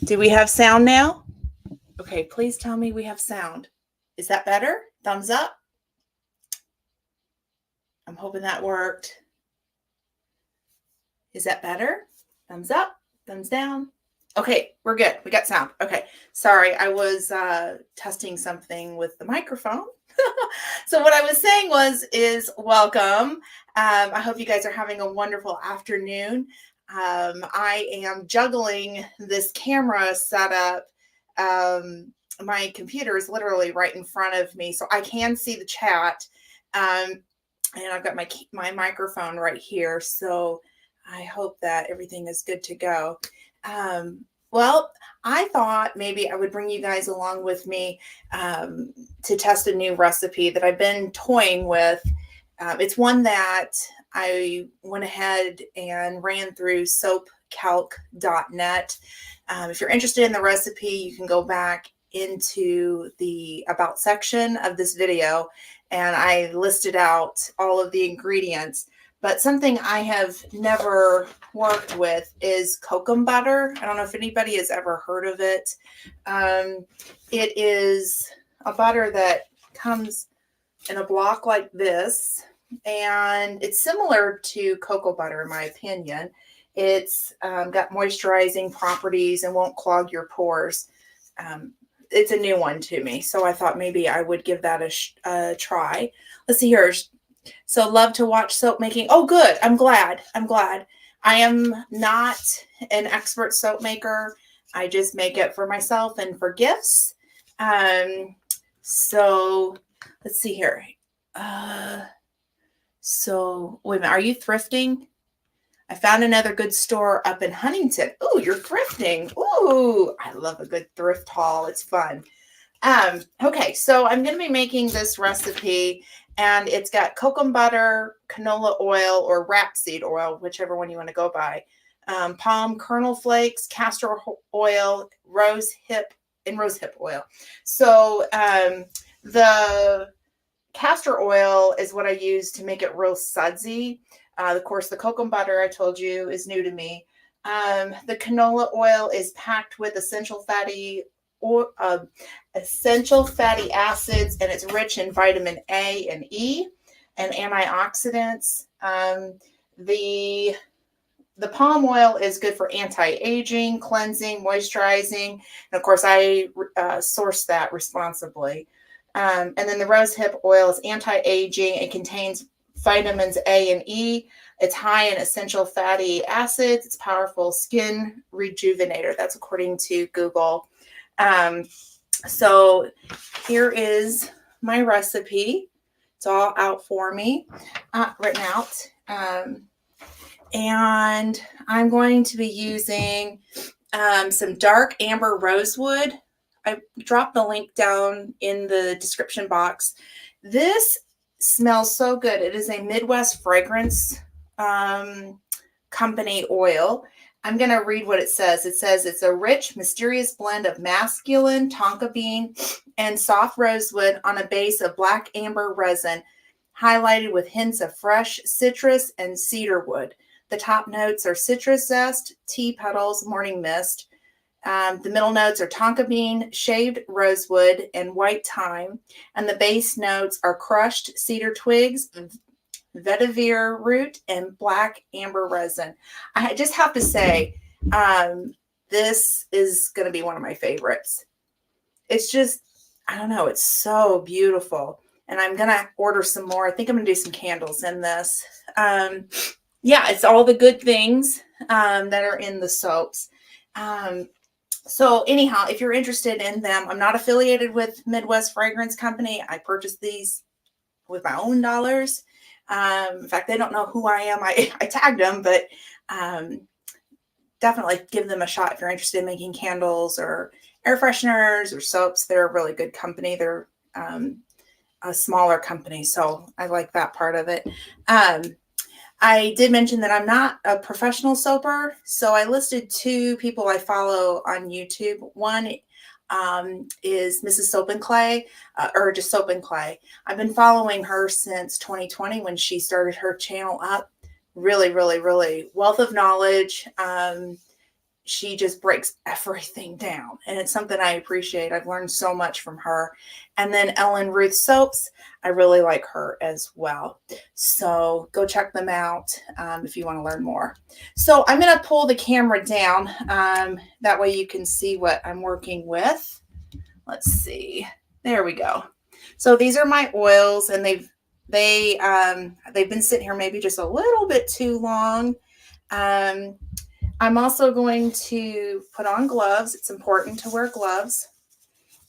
Do we have sound now? Okay, please tell me we have sound. Is that better? Thumbs up. I'm hoping that worked. Is that better? Thumbs up, thumbs down. Okay, we're good. We got sound. Okay, sorry, I was testing something with the microphone. So what I was saying is welcome. I hope you guys are having a wonderful afternoon. I am juggling this camera setup. My computer is literally right in front of me, so I can see the chat. And I've got my microphone right here, so I hope that everything is good to go. Well, I thought maybe I would bring you guys along with me to test a new recipe that I've been toying with. It's one that I went ahead and ran through soapcalc.net. If you're interested in the recipe, you can go back into the About section of this video, and I listed out all of the ingredients. But something I have never worked with is Kokum Butter. I don't know if anybody has ever heard of it. It is a butter that comes in a block like this, and it's similar to cocoa butter in my opinion. It's got moisturizing properties and won't clog your pores. It's a new one to me, so I thought maybe I would give that a try. Let's see here. So love to watch soap making. Oh, good. I'm glad. I am not an expert soap maker. I just make it for myself and for gifts. So let's see here. So wait a minute. Are you thrifting? I found another good store up in Huntington. Oh, you're thrifting. Oh, I love a good thrift haul. It's fun. Okay, so I'm going to be making this recipe, and it's got kokum butter, canola oil, or rapeseed oil, whichever one you want to go by, palm kernel flakes, castor oil, rosehip oil. So the castor oil is what I use to make it real sudsy. Of course, the kokum butter I told you is new to me. The canola oil is packed with essential fatty acids, and it's rich in vitamin A and E and soantioxidants. The palm oil is good for anti-aging, cleansing, moisturizing, and of course I source that responsibly. And then the rosehip oil is anti-aging. It contains vitamins A and E. It's high in essential fatty acids. It's powerful skin rejuvenator. That's according to Google. So here is my recipe. It's all out for me, written out. And I'm going to be using some dark amber rosewood. I dropped the link down in the description box. This smells so good. It is a Midwest fragrance company oil. I'm going to read what it says. It says it's a rich, mysterious blend of masculine tonka bean and soft rosewood on a base of black amber resin, highlighted with hints of fresh citrus and cedarwood. The top notes are citrus zest, tea petals, morning mist. The middle notes are tonka bean, shaved rosewood, and white thyme. And the base notes are crushed cedar twigs, vetiver root, and black amber resin. I just have to say, this is going to be one of my favorites. It's just, I don't know, it's so beautiful. And I'm going to order some more. I think I'm going to do some candles in this. Yeah, it's all the good things that are in the soaps. So anyhow, if you're interested in them, I'm not affiliated with Midwest Fragrance Company. I purchased these with my own dollars. In fact, they don't know who I am. I tagged them, but definitely give them a shot if you're interested in making candles or air fresheners or soaps. They're a really good company. They're a smaller company, so I like that part of it. I did mention that I'm not a professional soaper, so I listed two people I follow on YouTube. One is Mrs. Soap and Clay, or just Soap and Clay. I've been following her since 2020 when she started her channel up. Really, really, really wealth of knowledge. she just breaks everything down. And it's something I appreciate. I've learned so much from her. And then Ellen Ruth soaps, I really like her as well. So go check them out if you want to learn more. So I'm going to pull the camera down. That way you can see what I'm working with. Let's see. There we go. So these are my oils, and they've been sitting here maybe just a little bit too long. I'm also going to put on gloves. It's important to wear gloves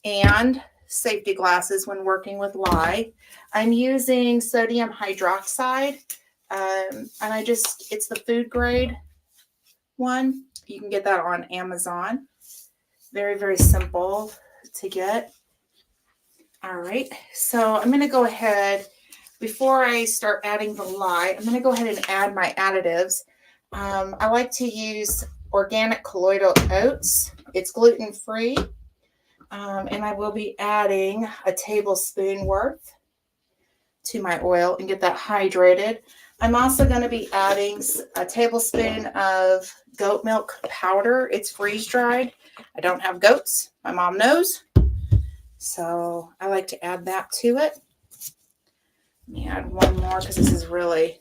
and safety glasses when working with lye. I'm using sodium hydroxide, and it's the food grade one. You can get that on Amazon. Very, very simple to get. All right, so I'm going to go ahead, before I start adding the lye, I'm going to go ahead and add my additives. I like to use organic colloidal oats. It's gluten-free. And I will be adding a tablespoon worth to my oil and get that hydrated. I'm also going to be adding a tablespoon of goat milk powder. It's freeze-dried. I don't have goats. My mom knows. So I like to add that to it. Let me add one more because this is really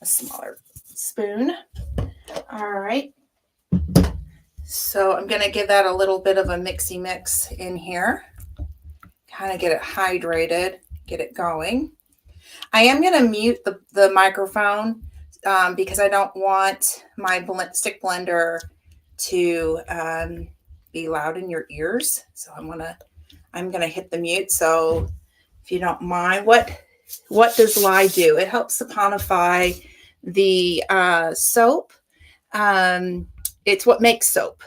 a smaller spoon. All right. So I'm going to give that a little bit of a mixy mix in here. Kind of get it hydrated, get it going. I am going to mute the microphone because I don't want my stick blender to be loud in your ears. So I'm going to hit the mute. So if you don't mind, what does lye do? It helps saponify the soap. It's what makes soap.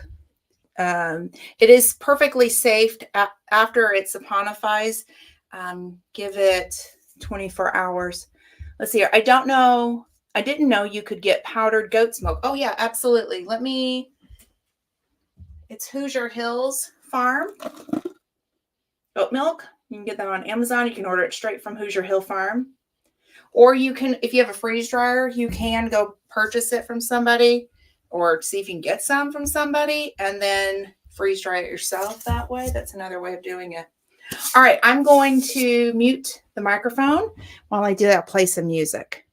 It is perfectly safe after it saponifies. Give it 24 hours. Let's see here. I didn't know you could get powdered goat's milk. Oh yeah, absolutely. It's Hoosier Hills Farm oat milk. You can get that on Amazon. You can order it straight from Hoosier Hill Farm. Or you can, if you have a freeze dryer, you can go purchase it from somebody or see if you can get some from somebody and then freeze dry it yourself that way. That's another way of doing it. All right, I'm going to mute the microphone. While I do that, I'll play some music.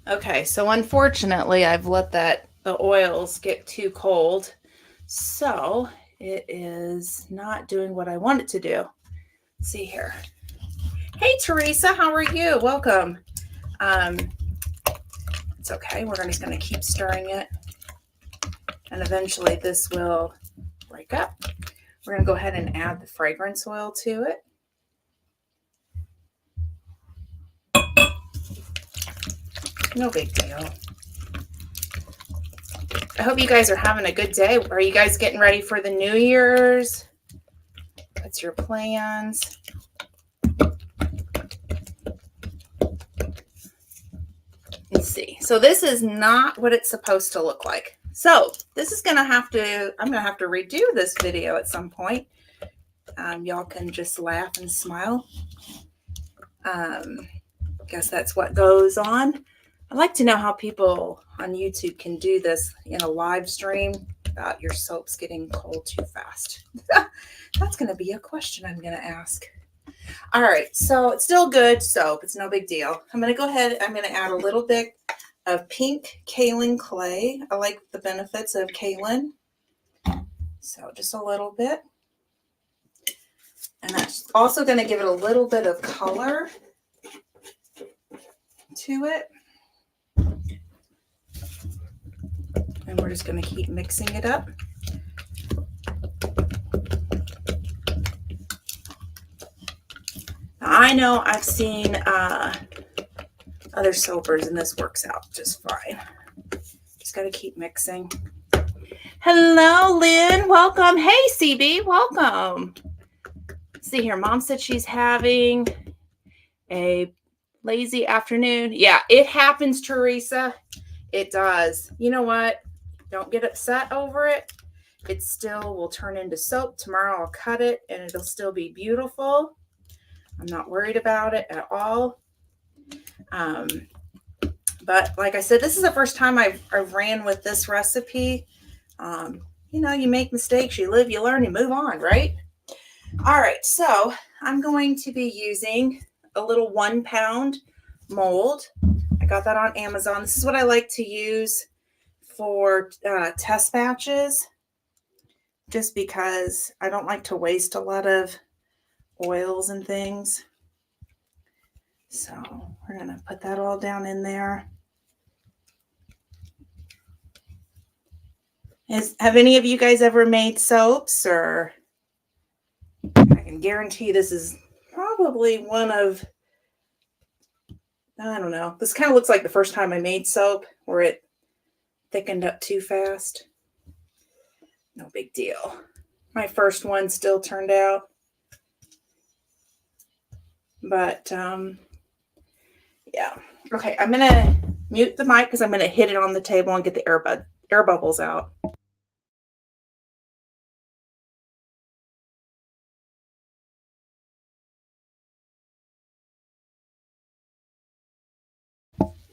Okay, so unfortunately, I've let the oils get too cold. So it is not doing what I want it to do. Let's see here. Hey, Teresa, how are you? Welcome. It's okay. We're just going to keep stirring it. And eventually this will break up. We're going to go ahead and add the fragrance oil to it. No big deal. I hope you guys are having a good day. Are you guys getting ready for the New Year's? What's your plans? Let's see. So this is not what it's supposed to look like. So this is going to have to, I'm going to have to redo this video at some point. Y'all can just laugh and smile. Guess that's what goes on. I'd like to know how people on YouTube can do this in a live stream without your soaps getting cold too fast. That's going to be a question I'm going to ask. All right, so it's still good soap. It's no big deal. I'm going to go ahead. I'm going to add a little bit of pink kaolin clay. I like the benefits of kaolin. So just a little bit. And that's also going to give it a little bit of color to it. And we're just going to keep mixing it up. I know I've seen other soapers and this works out just fine. Just got to keep mixing. Hello, Lynn. Welcome. Hey, CB. Welcome. Let's see here. Mom said she's having a lazy afternoon. Yeah, it happens, Teresa. It does. You know what? Don't get upset over it. It still will turn into soap. Tomorrow I'll cut it and it'll still be beautiful. I'm not worried about it at all. But like I said, this is the first time I've ran with this recipe. You know, you make mistakes, you live, you learn, you move on, right? All right, so I'm going to be using a little 1 pound mold. I got that on Amazon. This is what I like to use for test batches, just because I don't like to waste a lot of oils and things. So we're going to put that all down in there. Have any of you guys ever made soaps? Or I can guarantee this is probably one of, I don't know. This kind of looks like the first time I made soap where it thickened up too fast. No big deal. My first one still turned out. But, yeah. Okay, I'm going to mute the mic because I'm going to hit it on the table and get the air bubbles out.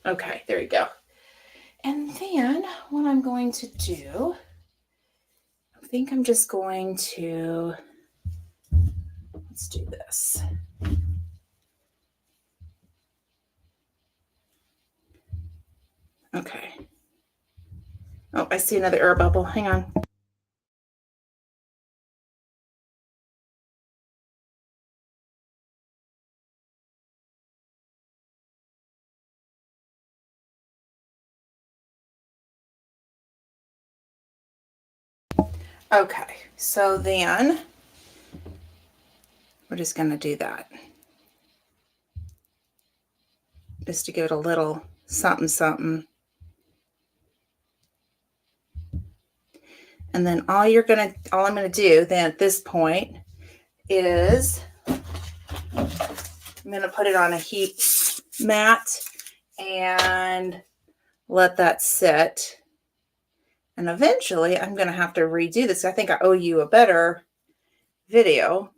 Okay, there you go. And then what I'm going to do, I think I'm just going to, let's do this. Okay. Oh, I see another air bubble. Hang on. Okay, so then we're just going to do that. Just to give it a little something, something. And then all I'm going to do then at this point is I'm going to put it on a heat mat and let that sit. And eventually I'm going to have to redo this. I think I owe you a better video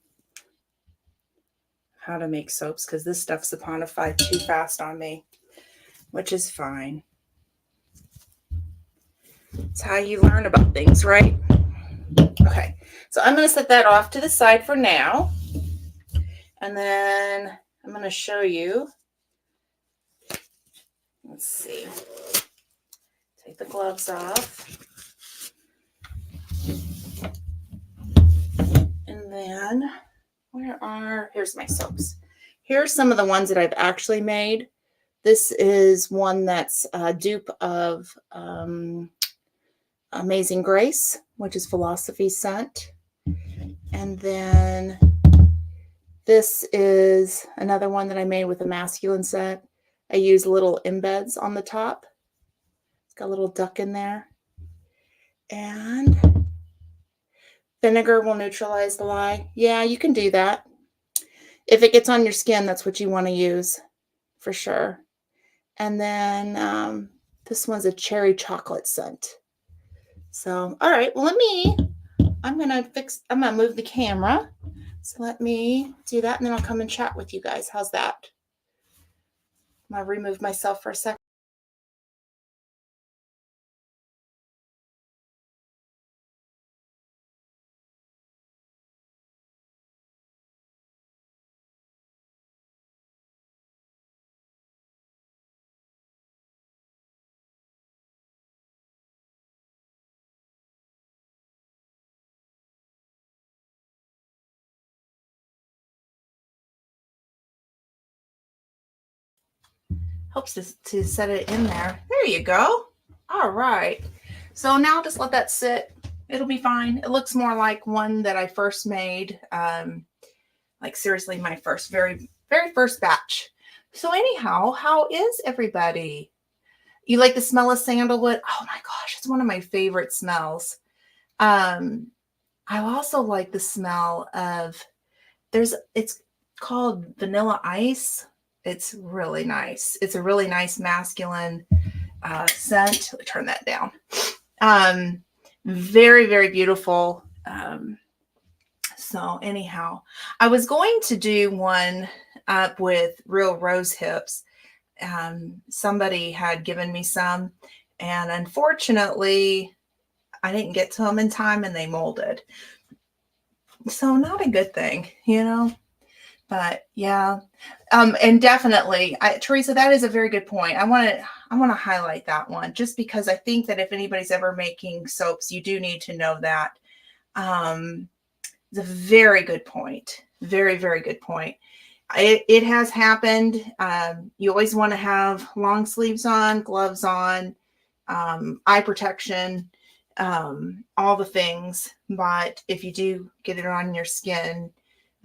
how to make soaps because this stuff's saponified too fast on me, which is fine. It's how you learn about things, right? Okay, so I'm going to set that off to the side for now. And then I'm going to show you. Let's see. Take the gloves off. And then here's my soaps. Here's some of the ones that I've actually made. This is one that's a dupe of Amazing Grace, which is Philosophy scent. And then this is another one that I made with a masculine scent. I use little embeds on the top. It's got a little duck in there. And vinegar will neutralize the lye. Yeah, you can do that. If it gets on your skin, that's what you want to use for sure. And then this one's a cherry chocolate scent. So, all right, well, I'm going to move the camera So let me do that, and then I'll come and chat with you guys. How's that? I'm going to remove myself for a second. Helps to set it in there. There you go. All right. So now just let that sit. It'll be fine. It looks more like one that I first made. Like seriously, my very first batch. So anyhow, how is everybody? You like the smell of sandalwood? Oh my gosh, it's one of my favorite smells. I also like the smell of it's called vanilla ice. It's really nice. It's a really nice masculine scent. Let me turn that down. Very, very beautiful. So anyhow, I was going to do one up with real rose hips. Somebody had given me some, and unfortunately, I didn't get to them in time and they molded. So not a good thing, you know? But yeah, and definitely, Teresa, that is a very good point. I want to highlight that one just because I think that if anybody's ever making soaps, you do need to know that. It's a very good point. Very, very good point. It has happened. You always want to have long sleeves on, gloves on, eye protection, all the things. But if you do get it on your skin,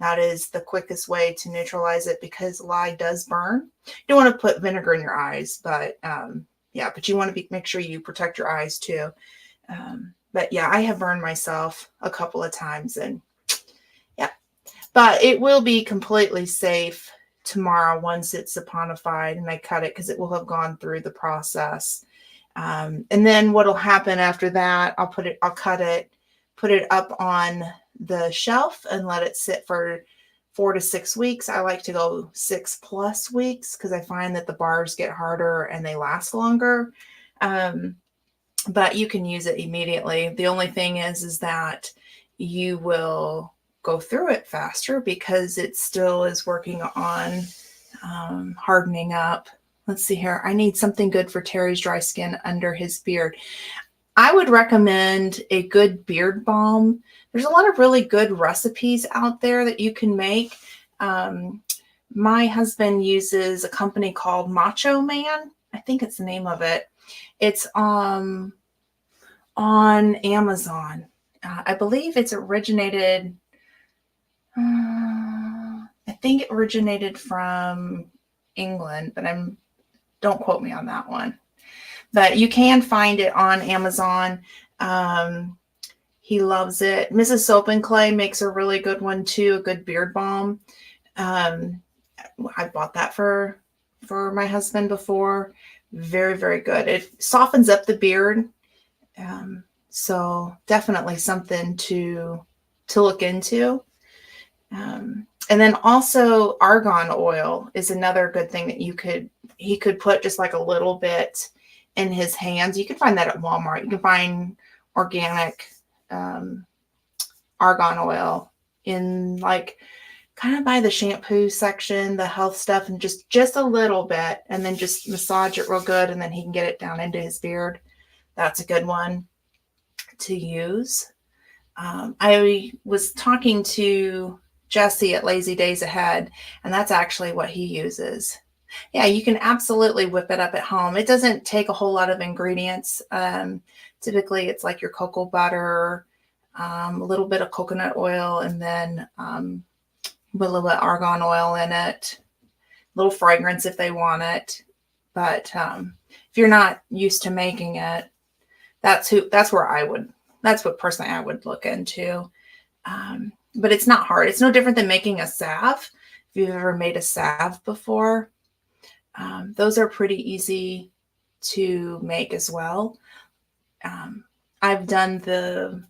that is the quickest way to neutralize it because lye does burn. You don't want to put vinegar in your eyes, but yeah, but you want to make sure you protect your eyes too. But yeah, I have burned myself a couple of times and yeah, but it will be completely safe tomorrow once it's saponified and I cut it because it will have gone through the process. And then what'll happen after that, I'll cut it, put it up on the shelf and let it sit for 4 to 6 weeks. I like to go 6+ weeks because I find that the bars get harder and they last longer. But you can use it immediately. The only thing is that you will go through it faster because it still is working on hardening up. Let's see here. I need something good for Terry's dry skin under his beard. I would recommend a good beard balm. There's a lot of really good recipes out there that you can make. My husband uses a company called Macho Man. I think it's the name of it. It's on Amazon. I believe it's originated. I think it originated from England, but don't quote me on that one. But you can find it on Amazon. He loves it. Mrs. Soap and Clay makes a really good one too, a good beard balm. I bought that for my husband before. Very, very good. It softens up the beard. So definitely something to look into. And then also argan oil is another good thing that he could put just like a little bit in his hands. You can find that at Walmart. You can find organic argan oil in like kind of by the shampoo section, the health stuff, and just a little bit, and then just massage it real good, and then he can get it down into his beard. That's a good one to use. I was talking to Jesse at Lazy Days Ahead, and that's actually what he uses. Yeah, you can absolutely whip it up at home. It doesn't take a whole lot of ingredients. Typically, it's like your cocoa butter, a little bit of coconut oil, and then with a little bit of argan oil in it. A little fragrance if they want it. But if you're not used to making it, that's what personally I would look into. But it's not hard. It's no different than making a salve. If you've ever made a salve before, those are pretty easy to make as well. I've done let's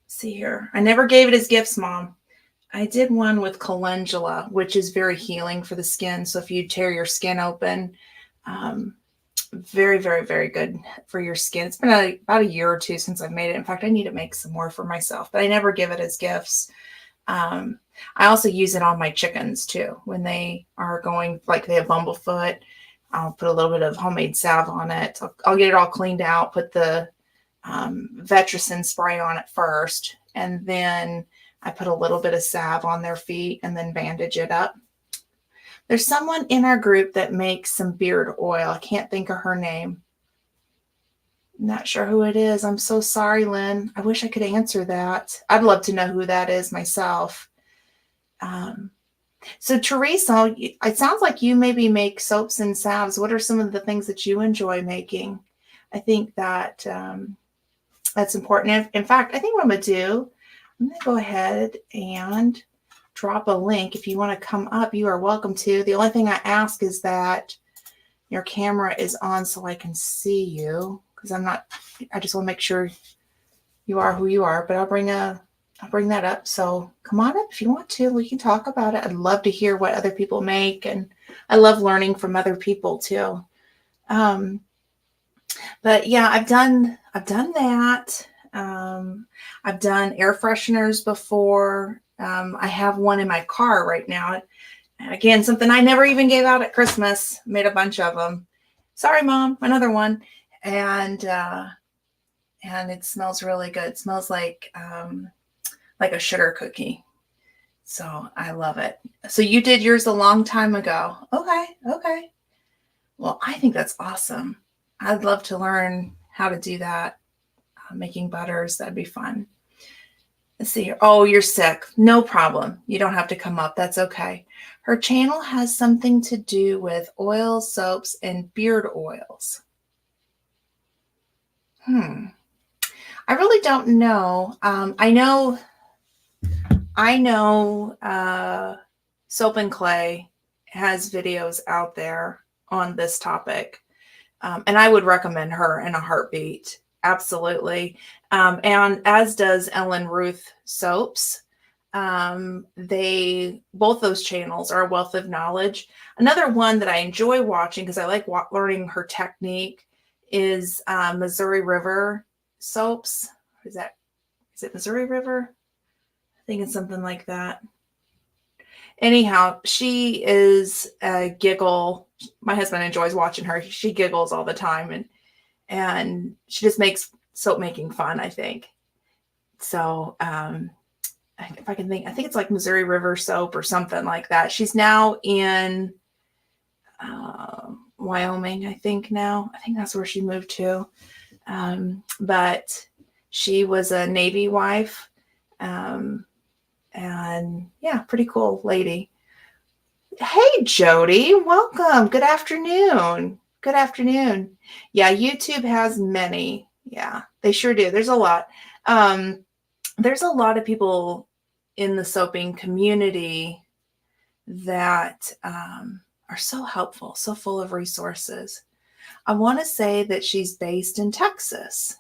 see here. I never gave it as gifts, Mom. I did one with calendula, which is very healing for the skin. So if you tear your skin open, very, very, very good for your skin. It's been about a year or two since I've made it. In fact, I need to make some more for myself, but I never give it as gifts. I also use it on my chickens too. When they are going, like they have bumblefoot, I'll put a little bit of homemade salve on it. I'll get it all cleaned out, put the Vetricin spray on it first, and then I put a little bit of salve on their feet and then bandage it up. There's someone in our group that makes some beard oil. I can't think of her name. Not sure who it is. I'm so sorry, Lynn. I wish I could answer that. I'd love to know who that is myself. So Teresa, it sounds like you maybe make soaps and salves. What are some of the things that you enjoy making? I think that that's important. In fact, I think what I'm going to do, I'm going to go ahead and drop a link. If you want to come up, you are welcome to. The only thing I ask is that your camera is on so I can see you, because I just want to make sure you are who you are, but I'll bring that up. So come on up if you want to. We can talk about it. I'd love to hear what other people make, and I love learning from other people too. But yeah, I've done that. I've done air fresheners before. I have one in my car right now. Again, something I never even gave out at Christmas. Made a bunch of them. Sorry, Mom, another one. And it smells really good. It smells like a sugar cookie. So I love it. So you did yours a long time ago. Okay. Well, I think that's awesome. I'd love to learn how to do that. Making butters, that'd be fun. Let's see here. Oh, you're sick. No problem. You don't have to come up. That's okay. Her channel has something to do with oils, soaps, and beard oils. I really don't know. I know Soap and Clay has videos out there on this topic. And I would recommend her in a heartbeat. Absolutely. And as does Ellen Ruth Soaps. Both those channels are a wealth of knowledge. Another one that I enjoy watching, because I like learning her technique, is Missouri River Soaps. Is it Missouri River? I think it's something like that. Anyhow, she is a giggle. My husband enjoys watching her. She giggles all the time, and she just makes soap making fun, I think. So if I can think, I think it's like Missouri River Soap or something like that. She's now in Wyoming, I think now. I think that's where she moved to. But she was a Navy wife. And yeah, pretty cool lady. Hey, Jody, welcome. Good afternoon. Good afternoon. Yeah, YouTube has many. Yeah, they sure do. There's a lot. There's a lot of people in the soaping community that are so helpful, so full of resources. I want to say that she's based in Texas.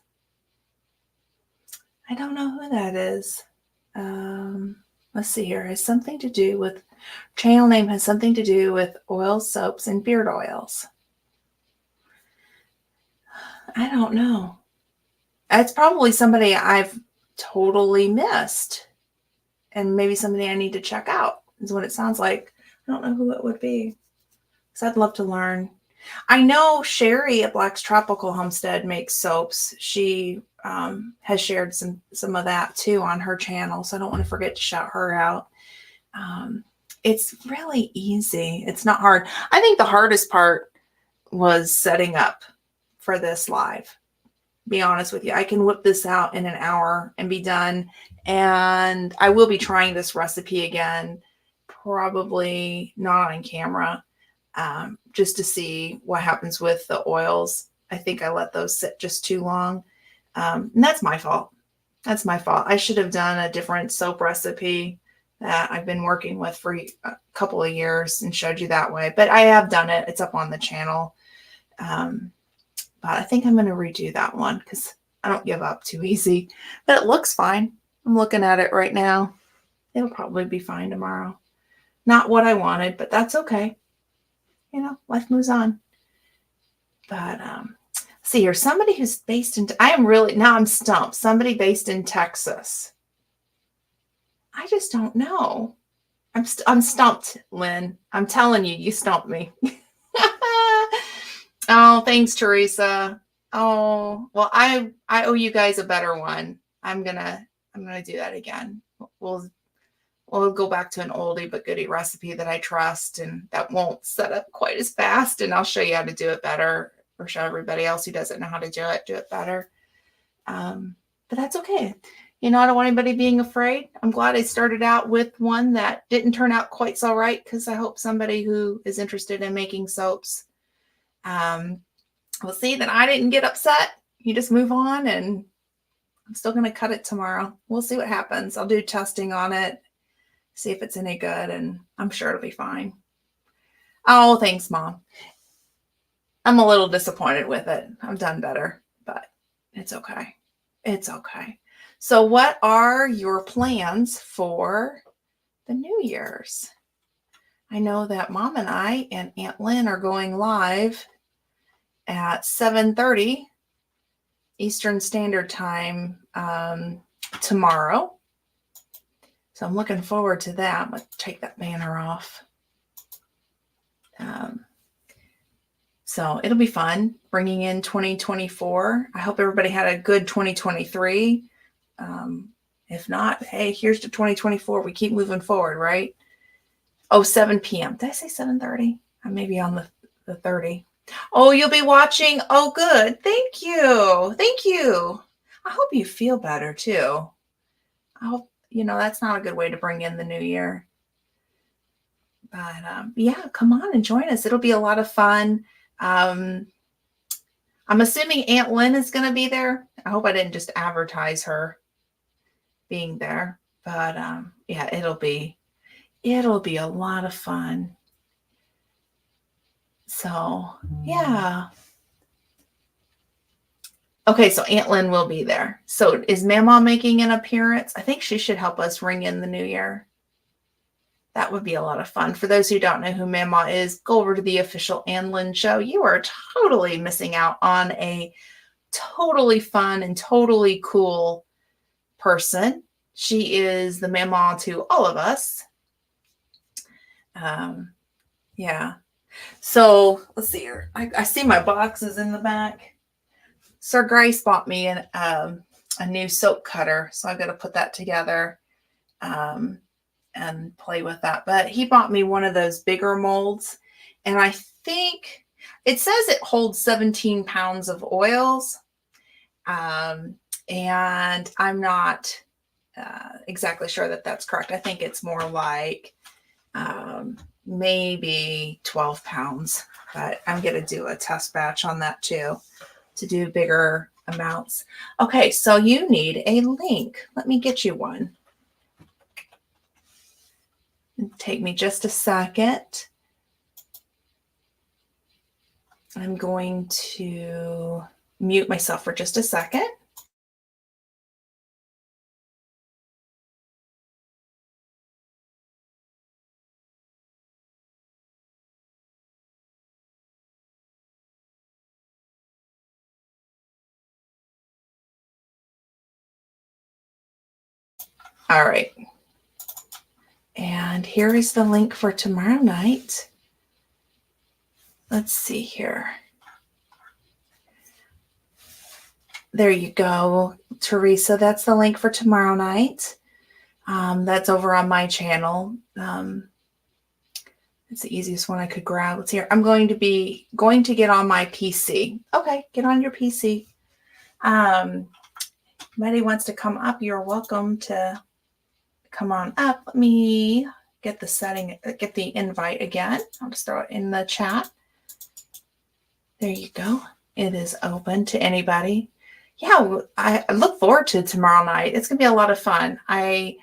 I don't know who that is. Let's see here. Channel name has something to do with oils, soaps, and beard oils. I don't know. It's probably somebody I've totally missed, and maybe somebody I need to check out is what it sounds like. I don't know who it would be, because I'd love to learn. I know Sherry at Black's Tropical Homestead makes soaps. She has shared some of that too on her channel, so I don't want to forget to shout her out. It's really easy. It's not hard. I think the hardest part was setting up for this live. Be honest with you, I can whip this out in an hour and be done. And I will be trying this recipe again, probably not on camera, just to see what happens with the oils. I think I let those sit just too long. And that's my fault. That's my fault. I should have done a different soap recipe that I've been working with for a couple of years and showed you that way. But I have done it. It's up on the channel. But I think I'm going to redo that one because I don't give up too easy. But it looks fine. I'm looking at it right now. It'll probably be fine tomorrow. Not what I wanted, but that's okay. Life moves on. But see here, somebody who's based in, I'm stumped. Somebody based in Texas. I just don't know. I'm stumped, Lynn. I'm telling you, you stumped me. Oh, thanks, Teresa. Oh, well, I owe you guys a better one. I'm gonna do that again. We'll go back to an oldie but goodie recipe that I trust and that won't set up quite as fast. And I'll show you how to do it better, or show everybody else who doesn't know how to do it better. But that's okay. I don't want anybody being afraid. I'm glad I started out with one that didn't turn out quite so right, because I hope somebody who is interested in making soaps will see that I didn't get upset. You just move on, and I'm still going to cut it tomorrow. We'll see what happens. I'll do testing on it, see if it's any good, and I'm sure it'll be fine. Oh, thanks, Mom. I'm a little disappointed with it. I've done better, but it's okay. It's okay. So what are your plans for the New Year's? I know that Mom and I and Aunt Lynn are going live at 7:30 Eastern Standard Time tomorrow. So I'm looking forward to that. I'm going to take that banner off. So it'll be fun bringing in 2024. I hope everybody had a good 2023. If not, hey, here's to 2024. We keep moving forward, right? Oh, 7 p.m. Did I say 7:30? I may be on the 30. Oh, you'll be watching. Oh, good. Thank you. Thank you. I hope you feel better too. I hope, that's not a good way to bring in the new year. But yeah, come on and join us. It'll be a lot of fun. I'm assuming Aunt Lynn is going to be there. I hope I didn't just advertise her being there. But yeah, it'll be a lot of fun. So yeah. Okay, so Aunt Lynn will be there. So is Mama making an appearance? I think she should help us ring in the new year. That would be a lot of fun. For those who don't know who Mama is, go over to the official Ann Lynn show. You are totally missing out on a totally fun and totally cool person. She is the Mama to all of us. Yeah. So let's see here. I see my boxes in the back. Sir Grace bought me a new soap cutter, so I've got to put that together and play with that. But he bought me one of those bigger molds, and I think it says it holds 17 pounds of oils, and I'm not exactly sure that that's correct. I think it's more like maybe 12 pounds, but I'm going to do a test batch on that too, to do bigger amounts. Okay, so you need a link. Let me get you one. Take me just a second. I'm going to mute myself for just a second. All right. And here is the link for tomorrow night. Let's see here. There you go, Teresa. That's the link for tomorrow night. That's over on my channel. It's the easiest one I could grab. Let's see here. I'm going to get on my PC. Okay, get on your PC. Anybody wants to come up, you're welcome to come on up. Let me get the invite again. I'll just throw it in the chat. There you go. It is open to anybody. Yeah, I look forward to tomorrow night. It's going to be a lot of fun. I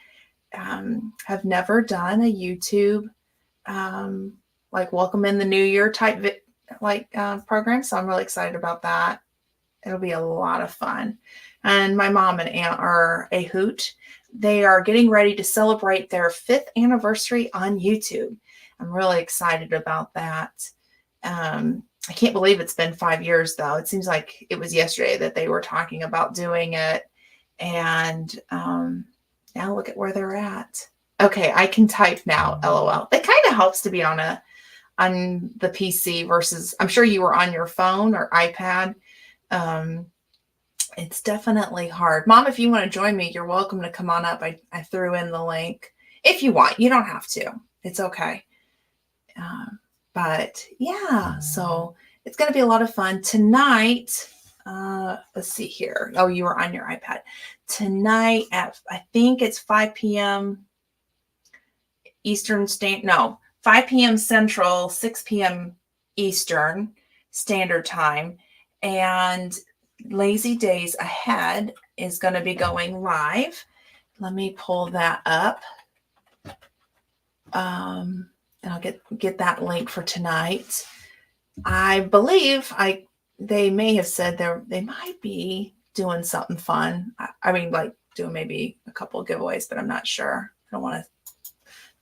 have never done a YouTube like welcome in the new year type program, so I'm really excited about that. It'll be a lot of fun. And my mom and aunt are a hoot. they are getting ready to celebrate their 5th anniversary on YouTube. I'm really excited about that. I can't believe it's been 5 years, though. It seems like it was yesterday that they were talking about doing it. And now look at where they're at. Okay, I can type now, LOL. It kind of helps to be on the PC versus, I'm sure you were on your phone or iPad. It's definitely hard. Mom, if you want to join me, you're welcome to come on up. I threw in the link. If you want, you don't have to. It's okay. But yeah, so it's going to be a lot of fun tonight. Let's see here. Oh, you were on your iPad. Tonight at, I think it's 5 p.m. Eastern Standard. No, 5 p.m. Central, 6 p.m. Eastern Standard Time. And Lazy Days Ahead is going to be going live. Let me pull that up. And I'll get that link for tonight. I believe they may have said they might be doing something fun. I mean, like doing maybe a couple of giveaways, but I'm not sure. I don't want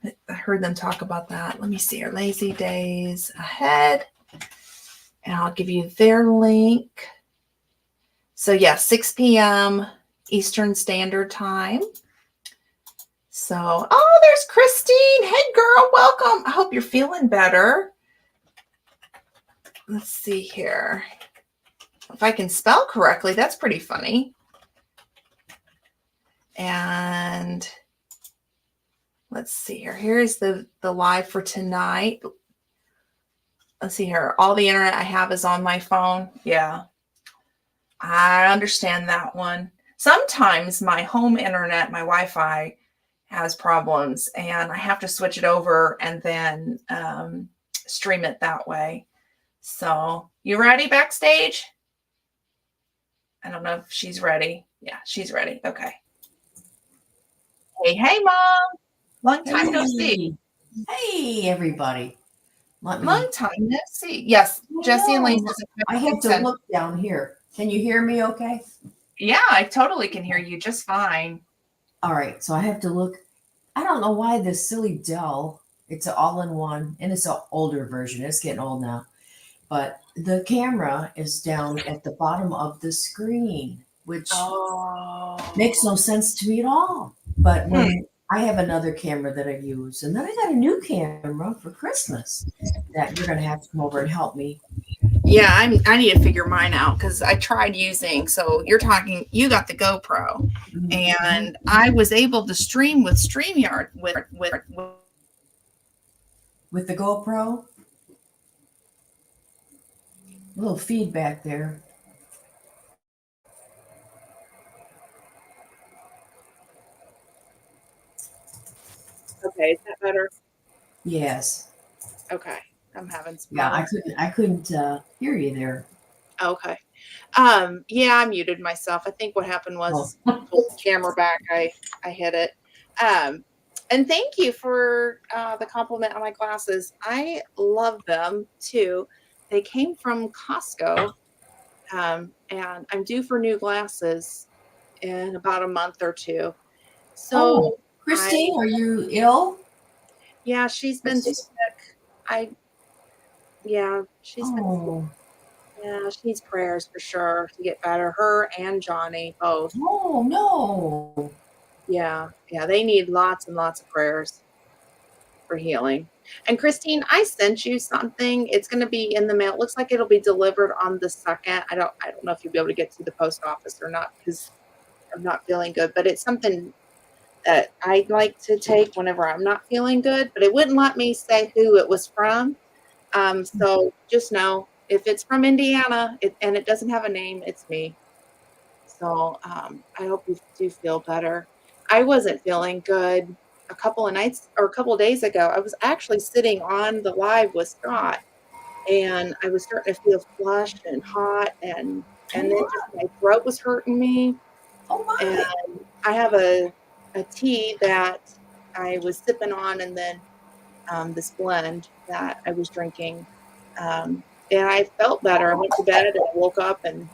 to. I heard them talk about that. Let me see here. Lazy Days Ahead. And I'll give you their link. So yeah, 6 p.m. Eastern Standard Time. So, oh, there's Christine. Hey, girl, welcome. I hope you're feeling better. Let's see here. If I can spell correctly, that's pretty funny. And let's see here. Here's the live for tonight. Let's see here. All the internet I have is on my phone. Yeah, I understand that one. Sometimes my home internet, my Wi-Fi, has problems, and I have to switch it over and then stream it that way. So, you ready backstage? I don't know if she's ready. Yeah, she's ready. Okay. Hey, Mom. Long time no see. Hey, everybody. Long time no see. Yes, Jesse and Lisa. I have to look down here. Can you hear me okay? Yeah, I totally can hear you just fine. All right, so I have to look. I don't know why this silly Dell, it's an all-in-one, and it's an older version. It's getting old now. But the camera is down at the bottom of the screen, which makes no sense to me at all. But when I have another camera that I use, and then I got a new camera for Christmas that you're going to have to come over and help me. Yeah, I need to figure mine out because I tried using. So you got the GoPro, and I was able to stream with StreamYard with the GoPro. A little feedback there. Okay, is that better? Yes. Okay, I'm having some. Yeah, I couldn't hear you there. Okay. Yeah, I muted myself. I think what happened was pulled the camera back. I hit it. And thank you for the compliment on my glasses. I love them too. They came from Costco, and I'm due for new glasses in about a month or two. So, Christine, are you ill? Yeah, she's been sick. She's been sick. Yeah, she needs prayers for sure to get better. Her and Johnny both. Oh, no. Yeah, they need lots and lots of prayers for healing. And Christine, I sent you something. It's going to be in the mail. It looks like it'll be delivered on the 2nd. I don't know if you'll be able to get to the post office or not because I'm not feeling good, but it's something that I'd like to take whenever I'm not feeling good, but it wouldn't let me say who it was from. So just know if it's from Indiana and it doesn't have a name, it's me. So I hope you do feel better. I wasn't feeling good a couple of days ago. I was actually sitting on the live with Scott, and I was starting to feel flushed and hot, and then just my throat was hurting me. Oh my! And I have a tea that I was sipping on, and then this blend that I was drinking. And I felt better. I went to bed and I woke up, and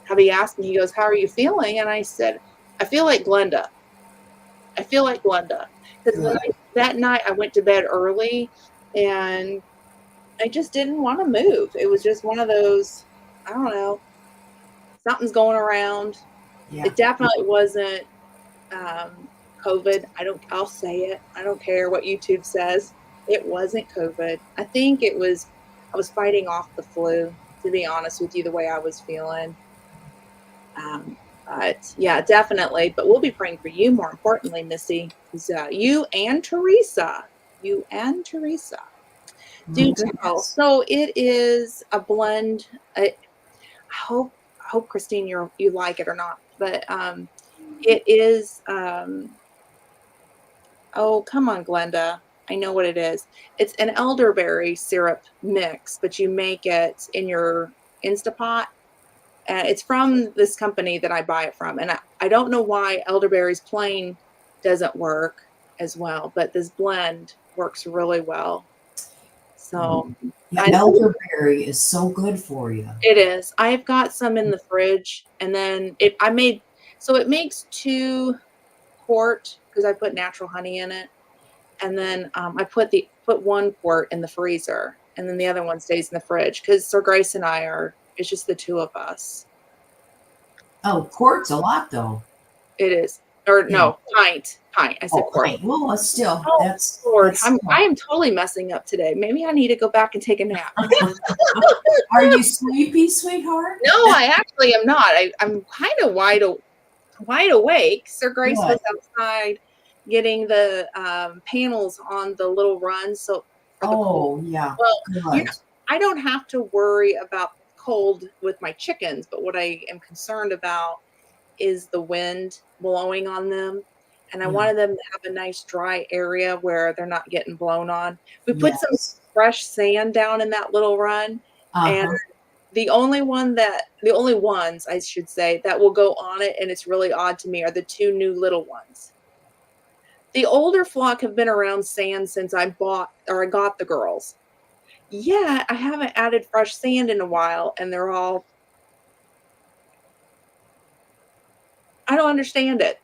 hubby asked me, he goes, "How are you feeling?" And I said, "I feel like Glenda." I feel like Glenda. Because Good. that night I went to bed early and I just didn't want to move. It was just one of those, I don't know, something's going around. Yeah. It definitely wasn't COVID. I'll say it. I don't care what YouTube says. It wasn't COVID. I think I was fighting off the flu, to be honest with you, the way I was feeling. But yeah, definitely. But we'll be praying for you more importantly, Missy, because you and Teresa do tell. So it is a blend. I hope Christine, you like it or not, but it is. Oh, come on, Glenda. I know what it is. It's an elderberry syrup mix, but you make it in your Instapot. And it's from this company that I buy it from. And I don't know why elderberries plain doesn't work as well, but this blend works really well. So yeah, elderberry is so good for you. it is. I've got some in the fridge, and then it makes 2 quart because I put natural honey in it. And then I put 1 quart in the freezer, and then the other one stays in the fridge because Sir Grace and it's just the 2 of us. Oh, quart's a lot though. It is. Or no, pint. I said quart. Pint. Well, still, that's Lord, that's still. I am totally messing up today. Maybe I need to go back and take a nap. Are you sleepy, sweetheart? No, I actually am not. I'm kind of wide awake. Sir Grace was outside getting the panels on the little run. So yeah. Well, Good. I don't have to worry about cold with my chickens, but what I am concerned about is the wind blowing on them. And I wanted them to have a nice dry area where they're not getting blown on. We put some fresh sand down in that little run. And the only ones I should say that will go on it, and it's really odd to me, are the 2 new little ones. The older flock have been around sand since I got the girls. Yeah, I haven't added fresh sand in a while, and they're all, I don't understand it.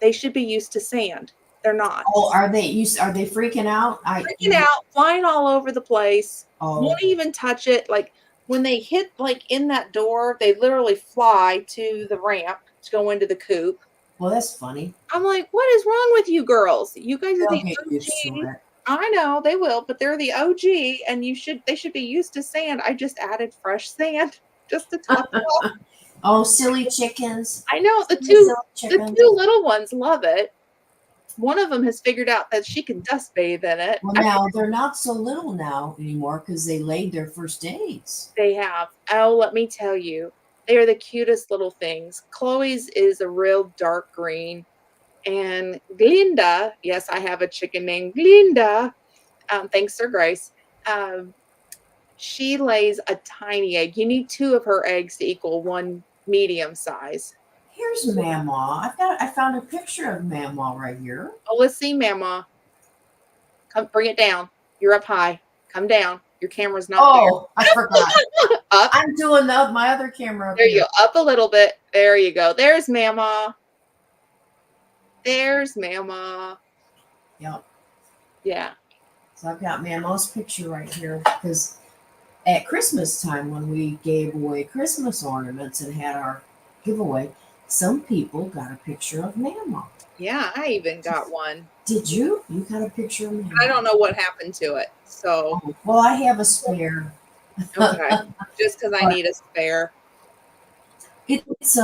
They should be used to sand. They're not. Oh, are they freaking out? Freaking out, flying all over the place. Oh. Won't even touch it. Like when they hit in that door, they literally fly to the ramp to go into the coop. Well, that's funny. I'm like, what is wrong with you girls? You guys are the OG. I know they will, but they're the OG, and they should be used to sand. I just added fresh sand just to top it off. Oh, silly chickens! I know the 2 little ones love it. One of them has figured out that she can dust bathe in it. Well, now they're not so little now anymore because they laid their first eggs. They have. Oh, let me tell you, they are the cutest little things. Chloe's is a real dark green. And Glinda, yes, I have a chicken named Glinda. Thanks, Sir Grace. She lays a tiny egg. You need 2 of her eggs to equal 1 medium size. Here's Mama. I found a picture of Mama right here. Oh, let's see, Mama. Come, bring it down. You're up high. Come down. Your camera's not there. Oh, I forgot. Up. I'm doing my other camera up there here. You go. Up a little bit. There you go. There's Mama. There's Mama. Yep. Yeah. So I've got Mama's picture right here because at Christmas time when we gave away Christmas ornaments and had our giveaway, some people got a picture of Mama. Yeah, I even got one. Did you? You got a picture of Mama? I don't know what happened to it. So. Well, I have a spare. Okay. Just because I need a spare. It's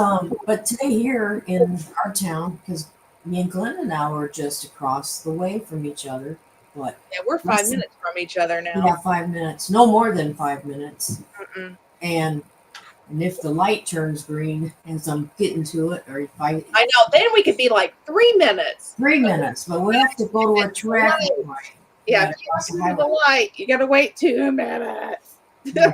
but today here in our town, because me and Glenda now are just across the way from each other. But yeah, we're 5 minutes from each other now. Yeah, 5 minutes. No more than 5 minutes. Mm-mm. And if the light turns green as I'm getting to it, or if I know, then we could be like 3 minutes. 3 minutes, but we have to go to a traffic light. Yeah, if you go to the light, you got to wait 2 minutes. Yeah.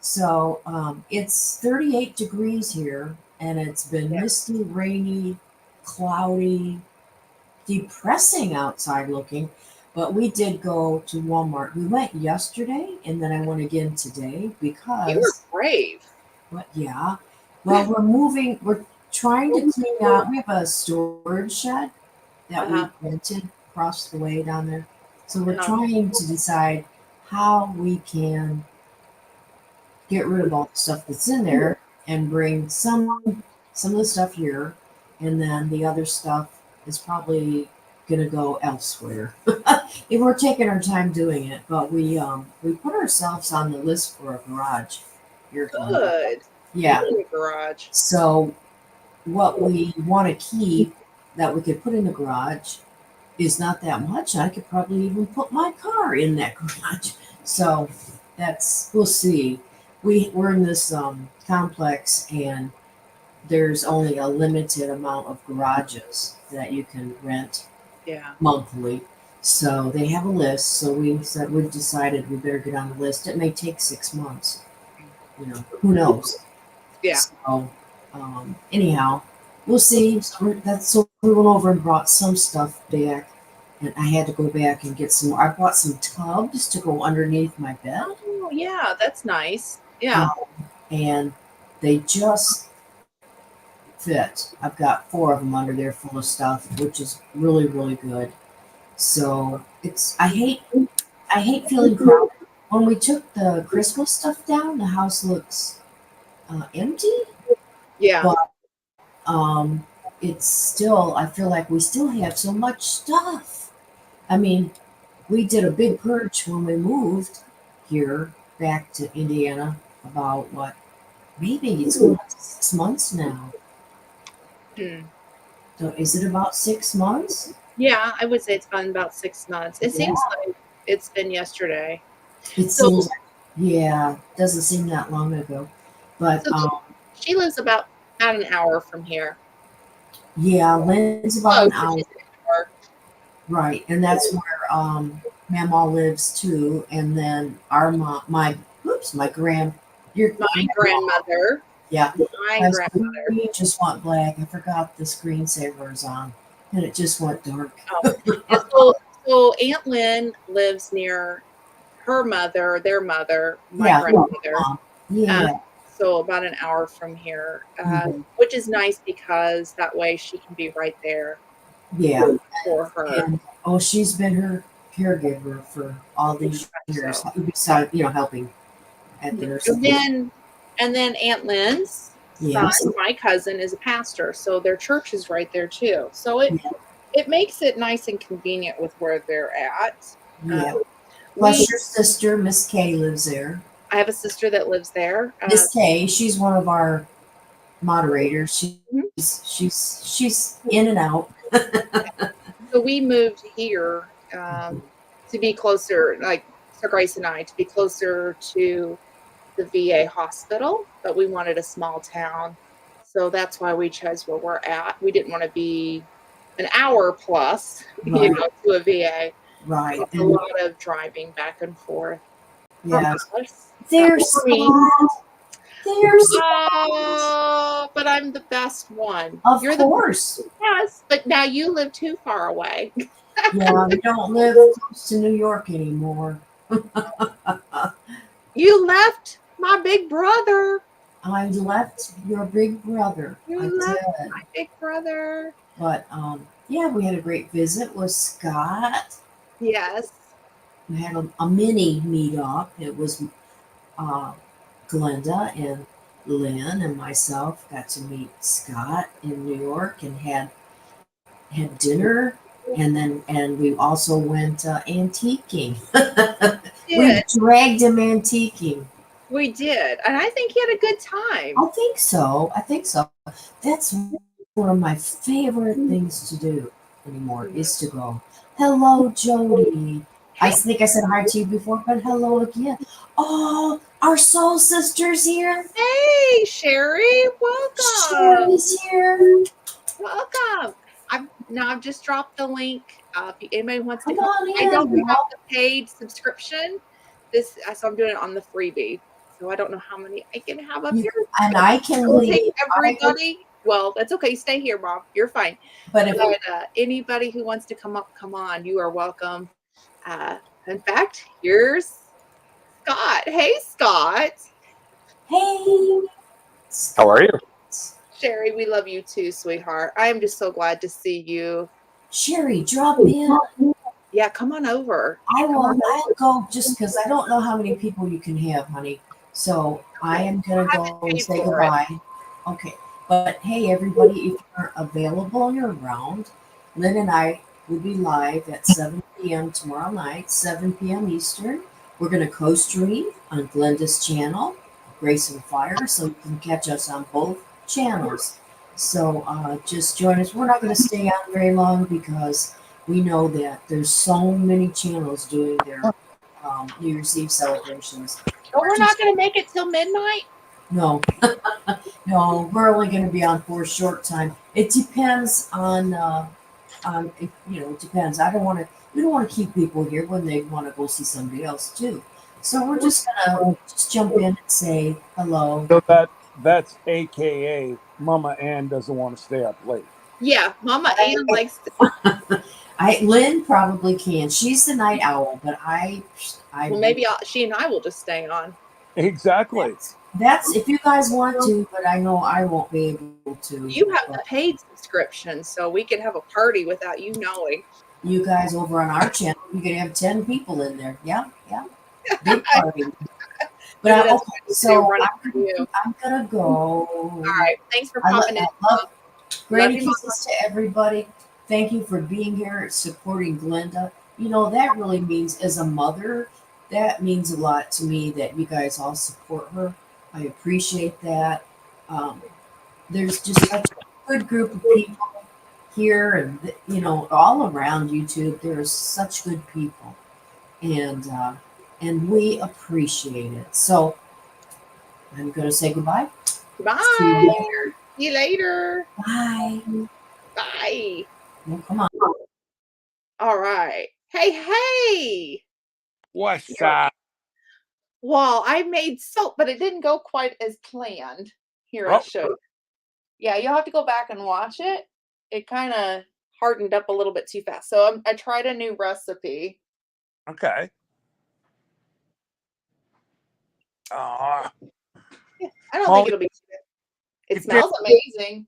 So it's 38 degrees here, and it's been misty, rainy, cloudy, depressing outside looking. But we did go to Walmart. We went yesterday, and then I went again today because you were brave. But yeah, well, we're trying to clean out. We have a storage shed, that we rented across the way down there. So we're Uh-huh. trying to decide how we can get rid of all the stuff that's in there and bring some of the stuff here, and then the other stuff is probably gonna go elsewhere. If we're taking our time doing it, but we put ourselves on the list for a garage here. Good. Yeah. In the garage. So what we want to keep that we could put in the garage is not that much. I could probably even put my car in that garage. So we'll see. We're in this complex, and there's only a limited amount of garages that you can rent Yeah. monthly. So they have a list. So we've decided we better get on the list. It may take 6 months. Who knows? Yeah. So anyhow, we'll see. So we went over and brought some stuff back, and I had to go back and get some more. I bought some tubs to go underneath my bed. Oh, yeah, that's nice. Yeah. And they just fit. I've got 4 of them under there full of stuff, which is really, really good. So I hate feeling crowded. When we took the Christmas stuff down, the house looks empty. Yeah. But it's still, I feel like we still have so much stuff. I mean, we did a big purge when we moved here back to Indiana about maybe it's going on 6 months now. So is it about 6 months? Yeah, I would say it's been about 6 months. It seems like it's been yesterday. It seems like, yeah, doesn't seem that long ago. But she lives about an hour from here. Yeah, Lynn's about an hour. Right, and that's where Mamaw lives too. And then our mom, my grandmother. Yeah, my grandmother. We just went black. I forgot the screensaver is on, and it just went dark. So Aunt Lynn lives near her mother, their mother, my grandmother. Yeah. So about an hour from here, which is nice because that way she can be right there. Yeah. For her. And, she's been her caregiver for all these years. Besides, helping at the nursing home. And then Aunt Lynn's son, my cousin, is a pastor, so their church is right there too. So it makes it nice and convenient with where they're at. Yeah. Plus your sister, Miss Kay, lives there. I have a sister that lives there. Miss Kay, she's one of our moderators. She's in and out. So we moved here to be closer, like Sir Grace and I, to be closer to the VA hospital, but we wanted a small town. So that's why we chose where we're at. We didn't want to be an hour plus, to a VA. Right. It's a lot of driving back and forth. Yeah. There's but I'm the best one. Of course. Yes, but now you live too far away. Yeah, we don't live close to New York anymore. You left my big brother. I left your big brother. You left my big brother. But yeah, we had a great visit with Scott. Yes. We had a mini meet up. It was Glenda and Lynn and myself got to meet Scott in New York and had dinner, and we also went antiquing. We dragged him antiquing. We did, and I think he had a good time. I think so. That's one of my favorite things to do anymore is to go. Hello, Jody. I think I said hi to you before, but hello again. Oh, our soul sister's here. Hey, Sherry, welcome. Sherry's here. Welcome. I've just dropped the link. If anybody wants to come on in. I don't have the paid subscription. So I'm doing it on the freebie. So I don't know how many I can have up here. And I can leave everybody. Well, that's okay. Stay here, Mom. You're fine. But anybody who wants to come up, come on. You are welcome. In fact, here's Scott. Hey, Scott. Hey. How are you? Sherry, we love you too, sweetheart. I am just so glad to see you. Sherry, drop in. Yeah, come on over. I'll go just because I don't know how many people you can have, honey. So I am gonna go and say goodbye. Okay. But hey, everybody, if you're available and you're around, Lynn and I will be live at 7 p.m. tomorrow night, 7 p.m. Eastern. We're gonna co-stream on Glenda's channel, Grace and Fire, so you can catch us on both channels. So just join us. We're not gonna stay on very long because we know that there's so many channels doing their New Year's Eve celebrations. Oh, we're not going to make it till midnight? No, no, we're only going to be on for a short time. It depends on it depends. We don't want to keep people here when they want to go see somebody else too. So we're just gonna just jump in and say hello. So that's AKA Mama Ann doesn't want to stay up late. Yeah, Mama Ann likes to. Lynn probably can. She's the night owl, but Well, maybe she and I will just stay on. Exactly. That's if you guys want to, but I know I won't be able to. You have the paid subscription, so we can have a party without you knowing. You guys over on our channel, you could have 10 people in there. Yeah. Big party. But okay, so I'm gonna go. All right. Thanks for popping in. Granny kisses to everybody. Thank you for being here, supporting Glenda. You know, that really means, as a mother, that means a lot to me that you guys all support her. I appreciate that. There's just such a good group of people here and, all around YouTube. There's such good people. And we appreciate it. So I'm going to say goodbye. Bye. See you later. Bye. Bye. Well, come on. All right. Hey. What's up? Well, I made soap, but it didn't go quite as planned. Here, I'll show you. Yeah, you'll have to go back and watch it. It kind of hardened up a little bit too fast. So I tried a new recipe. Okay. Yeah, I don't think it'll be too good. It smells amazing.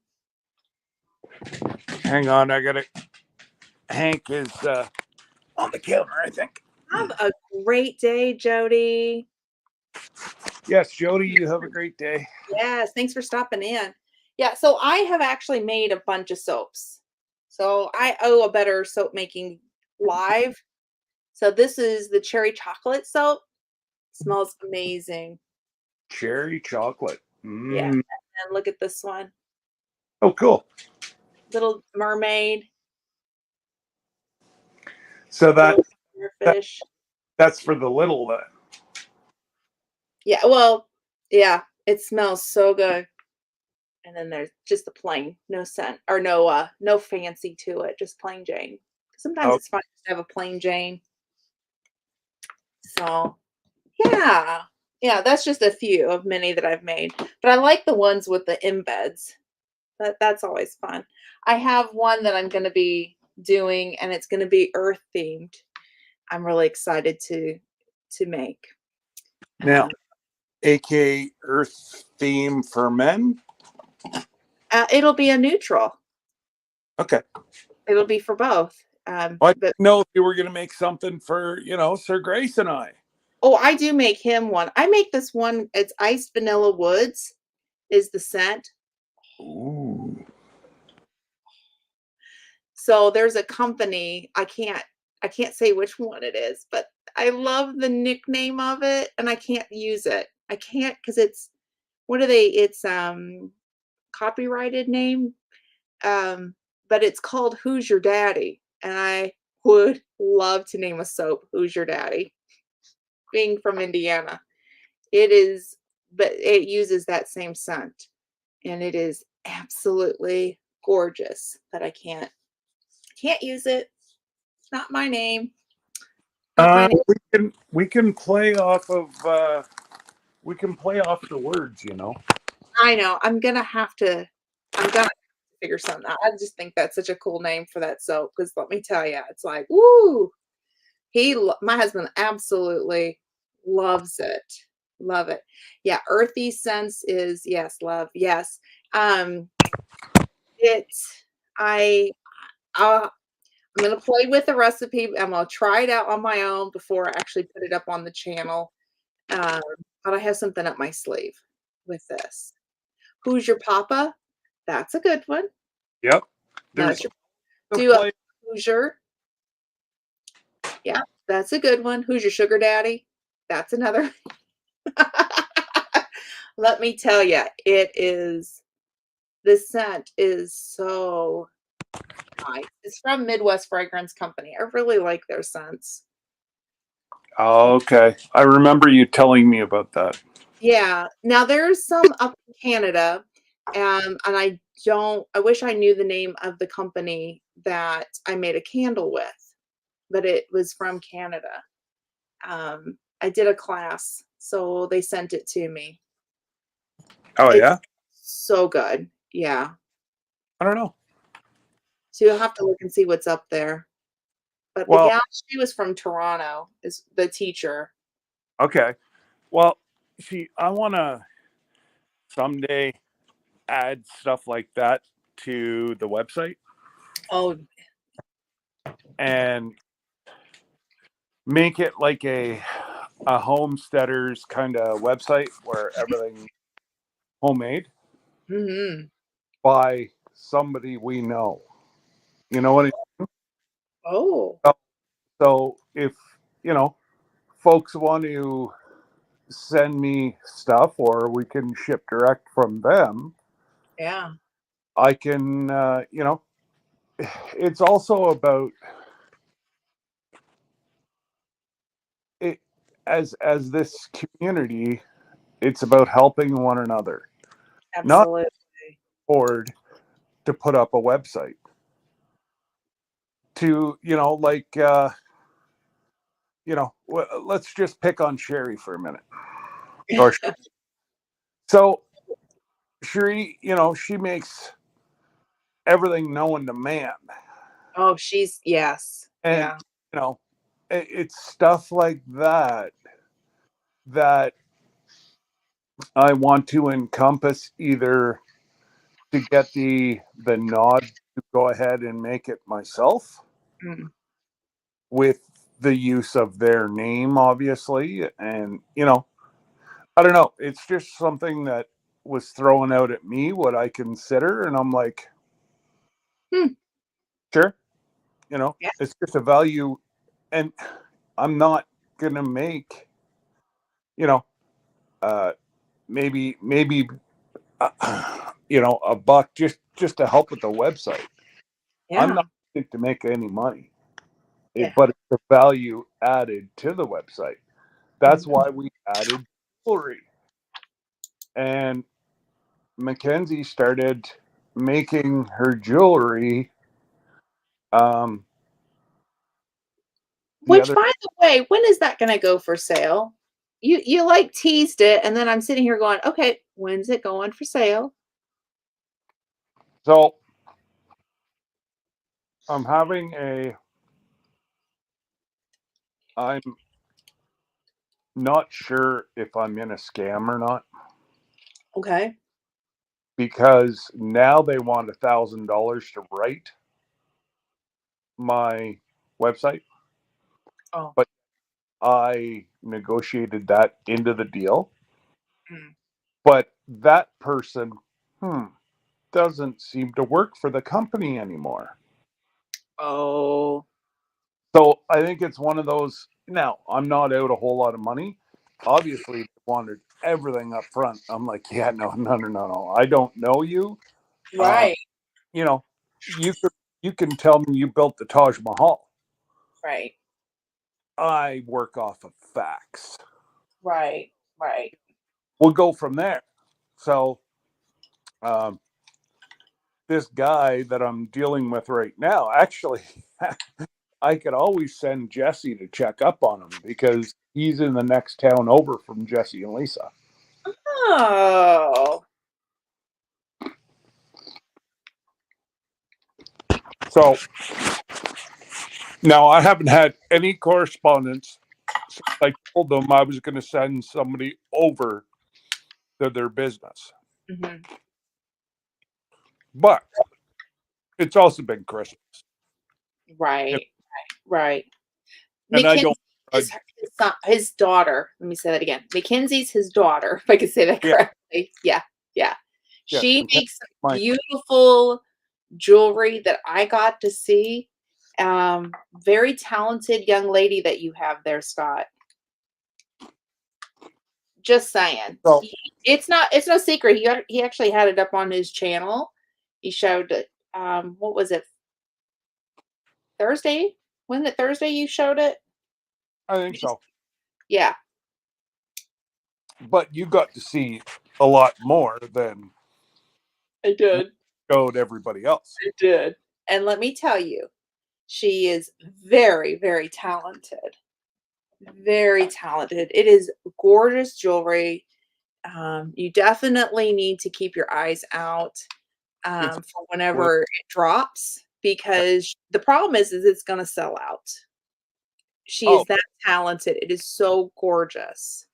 Hang on, I got it. Hank is on the counter, I think. Have a great day, Jody. Yes, Jody, you have a great day. Yes, thanks for stopping in. Yeah, so I have actually made a bunch of soaps. So I owe a better soap making live. So this is the cherry chocolate soap. Smells amazing. Cherry chocolate. Yeah, and look at this one. Oh, cool. Little mermaid. So fish. That's for the little then. Yeah, well, yeah, it smells so good. And then there's just the plain, no scent or no fancy to it, just plain Jane. Sometimes it's fun to have a plain Jane. So yeah, that's just a few of many that I've made. But I like the ones with the embeds. That's always fun. I have one that I'm going to be doing, and it's going to be earth themed. I'm really excited to make. Now, aka earth theme for men? It'll be a neutral. Okay. It'll be for both. I didn't know if you were going to make something for, Sir Grace and I. Oh, I do make him one. I make this one. It's iced vanilla woods is the scent. Ooh. So there's a company, I can't say which one it is, but I love the nickname of it and I can't use it. I can't because it's copyrighted name. But it's called Who's Your Daddy? And I would love to name a soap Who's Your Daddy? Being from Indiana. It is, but it uses that same scent. And it is absolutely gorgeous, but I can't use it. It's not my name. We can play off of the words, I know. I'm gonna have to figure something out. I just think that's such a cool name for that soap because let me tell you, it's like, woo. My husband absolutely loves it. Love it. Yeah, earthy scents is yes, love. Yes. I'm going to play with the recipe. I'm going to try it out on my own before I actually put it up on the channel. But I have something up my sleeve with this. Who's your papa? That's a good one. Yep. That's your the do a play- Hoosier. Yeah, that's a good one. Who's your sugar daddy? That's another. Let me tell you, the scent is so nice. It's from Midwest Fragrance Company. I really like their scents. Oh, okay. I remember you telling me about that. Yeah. Now there's some up in Canada, and I wish I knew the name of the company that I made a candle with, but it was from Canada. I did a class, so they sent it to me. Oh, It's yeah? so good. Yeah. I don't know. So you'll have to look and see what's up there. But the Well, gal, she was from Toronto, is the teacher. okay. Well, see, I want to someday add stuff like that to the website Oh, and make it like a homesteader's kind of website where everything homemade mm-hmm. by somebody we know. You know what I mean? Oh, So if, you know, folks want to send me stuff or we can ship direct from them, yeah. I can, it's also about it as this community, it's about helping one another, not Absolutely. afford to put up a website to, let's just pick on Sherry for a minute. Or, so Sherry, she makes everything known to man. Oh, yes. And, Yeah. it's stuff like that that I want to encompass either to get the nod to go ahead and make it myself Mm. with the use of their name, obviously. And, I don't know. It's just something that was thrown out at me, what I consider. And I'm like, Hmm. sure, Yeah. it's just a value. And I'm not going to make, uh, maybe, a buck just to help with the website. I'm Yeah. not looking to make any money, Yeah. but it's the value added to the website. That's Mhm. why we added jewelry. And Mackenzie started making her jewelry. Um, the Which, other, by the way, when is that going to go for sale? You like teased it, and then I'm sitting here going, okay, when's it going for sale? so I'm I'm not sure if I'm in a scam or not Okay. because now they want $1,000 to write my website, Oh. but I negotiated that into the deal. Mm. But that person, doesn't seem to work for the company anymore. Oh. So I think it's one of those. Now, I'm not out a whole lot of money. Obviously, they wanted everything up front. I'm like, yeah, no. I don't know you. Uh, Right. you know, you can tell me you built the Taj Mahal. Right. I work off of facts. Right. Right. We'll go from there. So, um, this guy that I'm dealing with right now, actually, I could always send Jesse to check up on him because he's in the next town over from Jesse and Lisa. Oh. So now I haven't had any correspondence since I told them I was going to send somebody over to their business. Mm-hmm. But it's also been Christmas. Right. Right. And I Mackenzie don't is judge. his daughter. Let me say that again. Mackenzie's his daughter, if I could say that Yeah. correctly. Yeah. Yeah. Yes, She Mackenzie, makes my beautiful jewelry that I got to see. Very talented young lady that you have there, Scott. Just saying. so It's no secret. He actually had it up on his channel. He showed it. What was it? Thursday? When the Thursday you showed it? I think so. Yeah, But you got to see a lot more than I what did. showed everybody else. I did. And let me tell you, she is very, very talented. Very talented. It is gorgeous jewelry. You definitely need to keep your eyes out It's for whenever it drops because the problem is it's going to sell out. She oh is that talented. It is so gorgeous.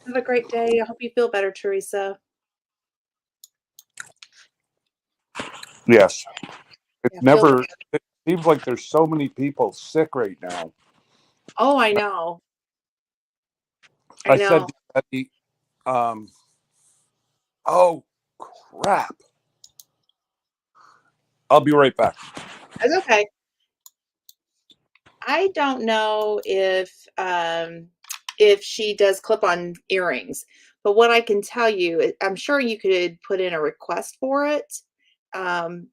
Have a great day. I hope you feel better, Teresa. yes. It's Yeah, feel never. better. It seems like there's so many people sick right now. Oh, I know. I I said know. to Betty, um, "Oh crap! I'll be right back." That's okay. I don't know if she does clip-on earrings, but what I can tell you, I'm sure you could put in a request for it. Um,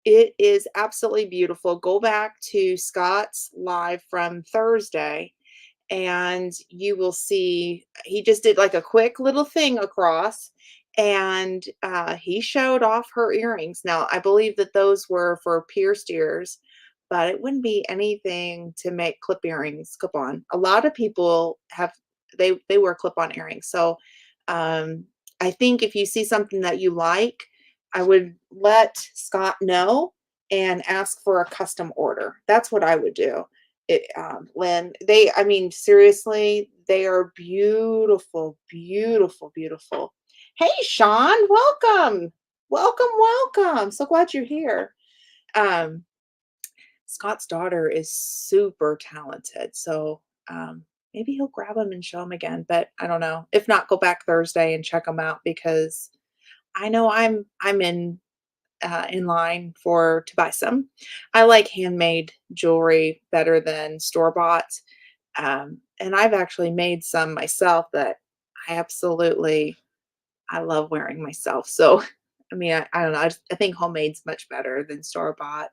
it is absolutely beautiful. Go back to Scott's live from Thursday and you will see he just did like a quick little thing across and he showed off her earrings. Now, I believe that those were for pierced ears, but it wouldn't be anything to make clip earrings clip on. A lot of people have they wear clip on earrings. So I think if you see something that you like, I would let Scott know and ask for a custom order. That's what I would do. Lynn, I mean, seriously, they are beautiful, beautiful, beautiful. Hey, Sean, welcome, welcome, welcome. So glad you're here. Um, Scott's daughter is super talented, so maybe he'll grab him and show him again. But I don't know. If not, go back Thursday and check them out because I know I'm in line to buy some. I like handmade jewelry better than store bought. And I've actually made some myself that I love wearing myself. So, I mean, I don't know. I think homemade's much better than store bought.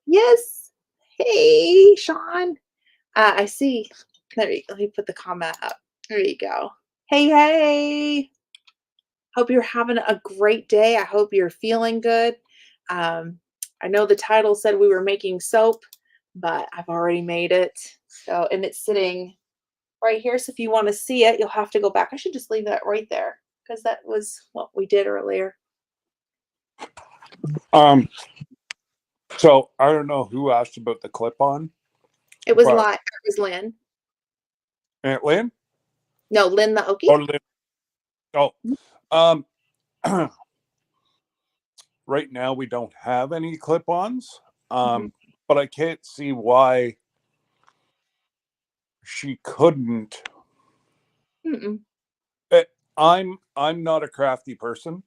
Yes. Hey, Sean. I see. Let me put the comment up. There you go. Hey, hey. Hope you're having a great day. I hope you're feeling good. Um, I know the title said we were making soap, but I've already made it. So, and it's sitting right here. So if you want to see it, you'll have to go back. I should just leave that right there because that was what we did earlier. Um, so I don't know who asked about the clip-on, It was but It was Lynn. Aunt Lynn No, Lynn the Okie. or Lynn. Oh, um, right now we don't have any clip-ons. Mhm. But I can't see why she couldn't. Mm-mm. I'm not a crafty person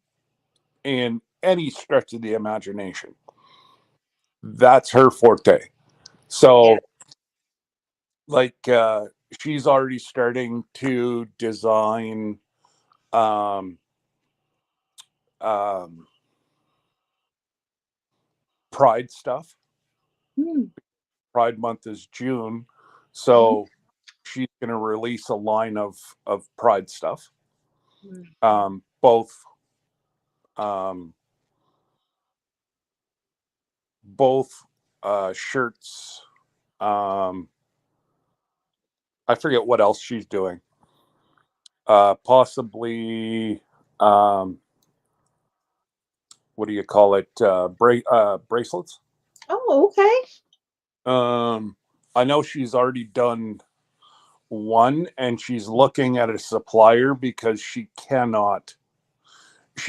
in any stretch of the imagination. That's her forte. Yeah. So like she's already starting to design um um pride stuff. Mm. Pride month is June. Mhm. So she's going to release a line of pride stuff. Mm. Both um both shirts. um I forget what else she's doing. Possibly um what do you call it? Bracelets. Oh, okay. I know she's already done one, and she's looking at a supplier because she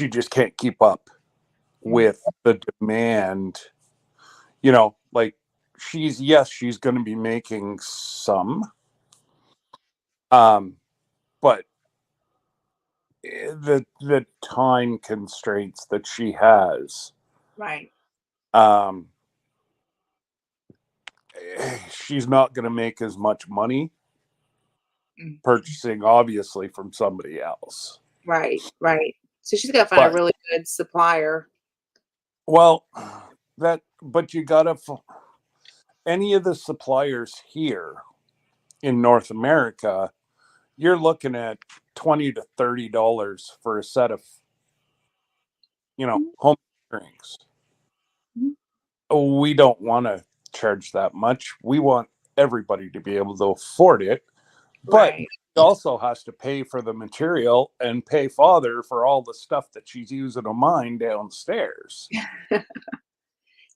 just can't keep up. with the demand, like she's going to be making some, but the time constraints that she has, Right. she's not going to make as much money Mm. purchasing obviously from somebody else. Right. Right. So she's got to find a But really good supplier. well, but you gotta any of the suppliers here in North America, you're looking at $20 to $30 for a set of home drinks. Mhm. We don't want to charge that much. We want everybody to be able to afford it, but Right. she also has to pay for the material and pay father for all the stuff that she's using of mine downstairs.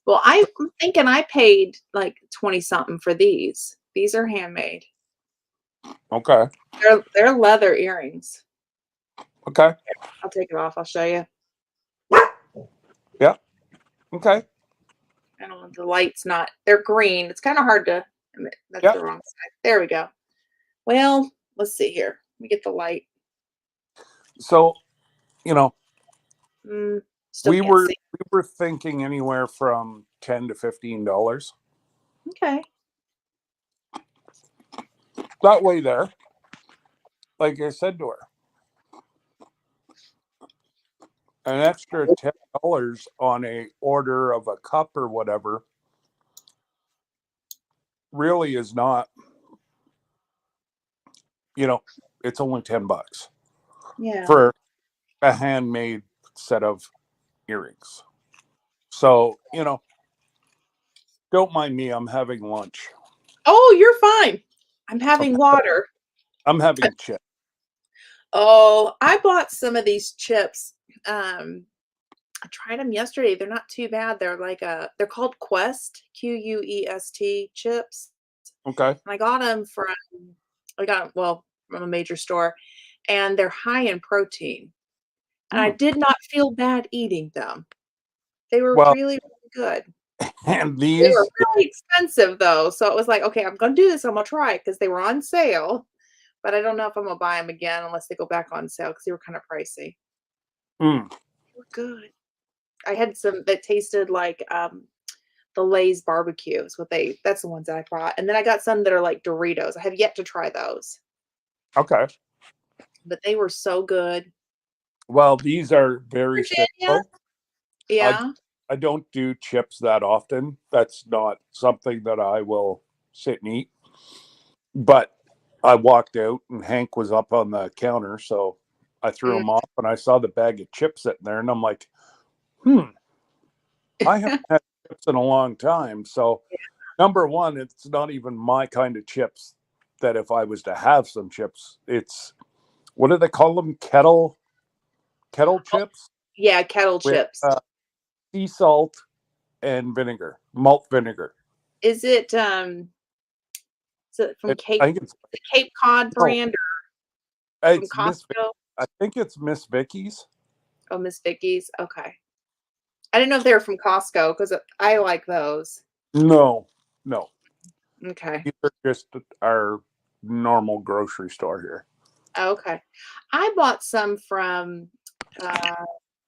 Well, I'm thinking I paid like 20 something for these. These are handmade. Okay. They're leather earrings. Okay. I'll take it off. I'll show you. Yeah. Okay. I don't know. The light's not. They're green. It's kind of hard to. That's Yeah. the wrong side. There we go. Well, let's see here. Let me get the light. So, Still we can't see. were thinking anywhere from $10 to $15. Okay. That way there. Like I said to her, an extra $10 on a order of a cup or whatever really is not, it's only $10 Yeah. for a handmade set of earrings. So, don't mind me, I'm having lunch. Oh, you're fine. I'm having water. I'm having chips. Oh, I bought some of these chips. I tried them yesterday. They're not too bad. They're called Quest, Quest chips. Okay. And I got them from a major store, and they're high in protein. And I did not feel bad eating them. They were Well, really, really good. and They were these, really expensive though. So it was like, okay, I'm gonna do this. I'm gonna try it because they were on sale. But I don't know if I'm gonna buy them again unless they go back on sale because they were kind of pricey. mm, They were good. I had some that tasted like the Lay's barbecue is that's the ones that I brought. And then I got some that are like Doritos. I have yet to try those. okay. But they were so good. Well, these are very Virginia? simple. Yeah. I don't do chips that often. That's not something that I will sit and eat. But I walked out and Hank was up on the counter, so I threw Mm. him off and I saw the bag of chips sitting there and I'm like, I haven't had chips in a long time. So number one, it's not even my kind of chips that if I was to have some chips, it's what do they call them? Kettle chips Yeah, kettle with chips. sea salt and vinegar, malt vinegar. Is it from I think it's Cape Cod brand or from it's Miss. Costco? I think it's Miss Vicky's. Oh, Miss Vicky's. Okay. I didn't know if they were from Costco because I like those. No. Okay. These are just our normal grocery store here. Okay. I bought some from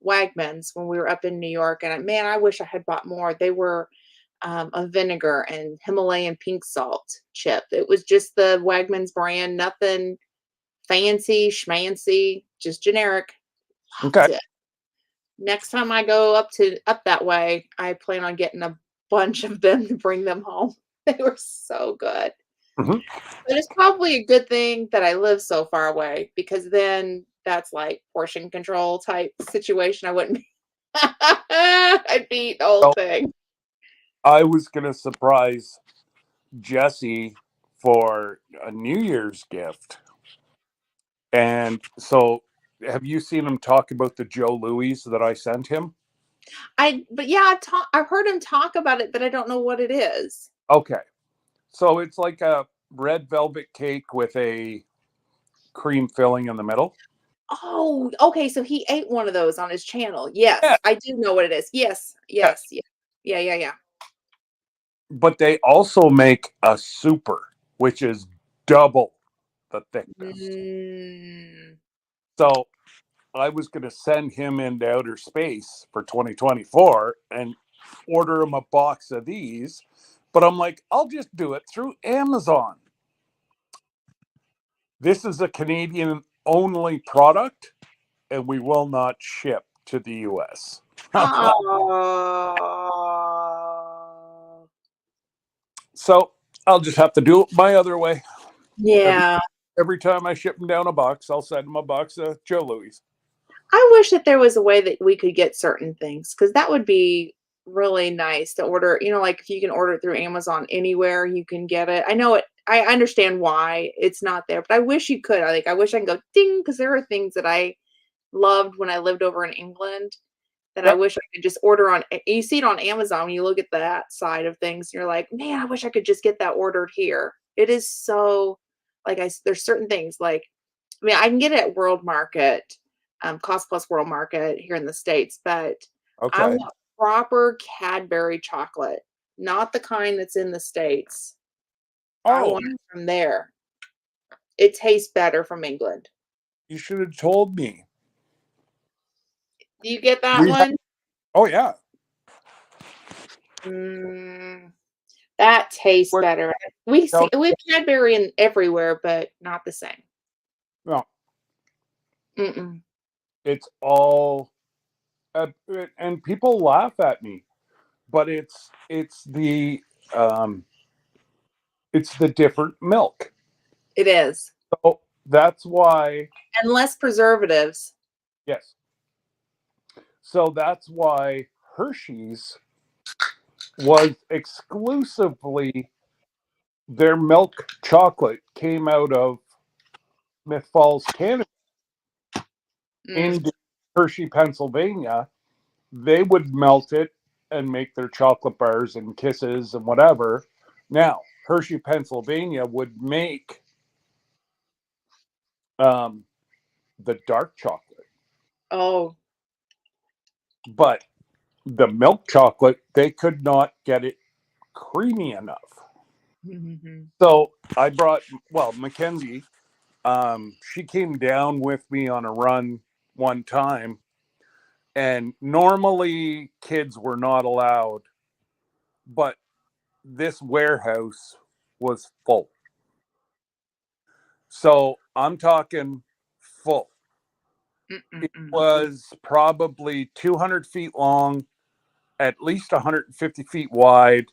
Wegmans when we were up in New York, and man, I wish I had bought more. They were a vinegar and Himalayan pink salt chip. It was just the Wegmans brand, nothing fancy, schmancy, just generic. Okay. Loved it. Next time I go up that way, I plan on getting a bunch of them to bring them home. They were so good. Mm-hmm. But it's probably a good thing that I live so far away because then that's like portion control type situation. I wouldn't be I'd be eating the whole thing. I was gonna surprise Jesse for a New Year's gift. And so have you seen him talk about the Joe Louis that I sent him? I've heard him talk about it, but I don't know what it is. Okay. So it's like a red velvet cake with a cream filling in the middle. Oh, okay, so he ate one of those on his channel. Yes, Yeah, I do know what it is. Yes, yeah. yes, yeah. Yeah, yeah, yeah. But they also make a super, which is double the thickness. Mm. So I was going to send him into outer space for 2024 and order him a box of these. But I'm like, I'll just do it through Amazon. This is a Canadian only product, and we will not ship to the US. Oh. So I'll just have to do it my other way. Yeah. Every time I ship them down a box, I'll send them a box of Joe Louis. I wish that there was a way that we could get certain things because that would be really nice to order. Like if you can order it through Amazon anywhere, you can get it. I know it. I understand why it's not there, but I wish you could. I wish I can go ding because there are things that I loved when I lived over in England that I Yep. wish I could just order on. You see it on Amazon when you look at that side of things. You're like, man, I wish I could just get that ordered here. It is so there's certain things like I mean, I can get it at World Market, Cost Plus World Market here in the States, but I Okay. want proper Cadbury chocolate, not the kind that's in the States. I Oh, want it from there. It tastes better from England. you should have told me. Do you get that We have, one? oh yeah. Mm, that tastes What better. We else? have Cadbury in everywhere, but not the same. No, Mm-mm. it's all and people laugh at me, but um it's the different milk. It is. So that's why, And less preservatives. yes. So that's why Hershey's was exclusively their milk chocolate came out of Smith Falls, Canada, Mm. into Hershey, Pennsylvania. They would melt it and make their chocolate bars and kisses and whatever. Now, Hershey, Pennsylvania would make um, the dark chocolate, Oh. but the milk chocolate, they could not get it creamy enough. Mhm. So I brought, well, Mackenzie, she came down with me on a run one time, and normally kids were not allowed, but this warehouse was full. So I'm talking full. It Mm-mm-mm. was probably 200 feet long, at least 150 feet wide,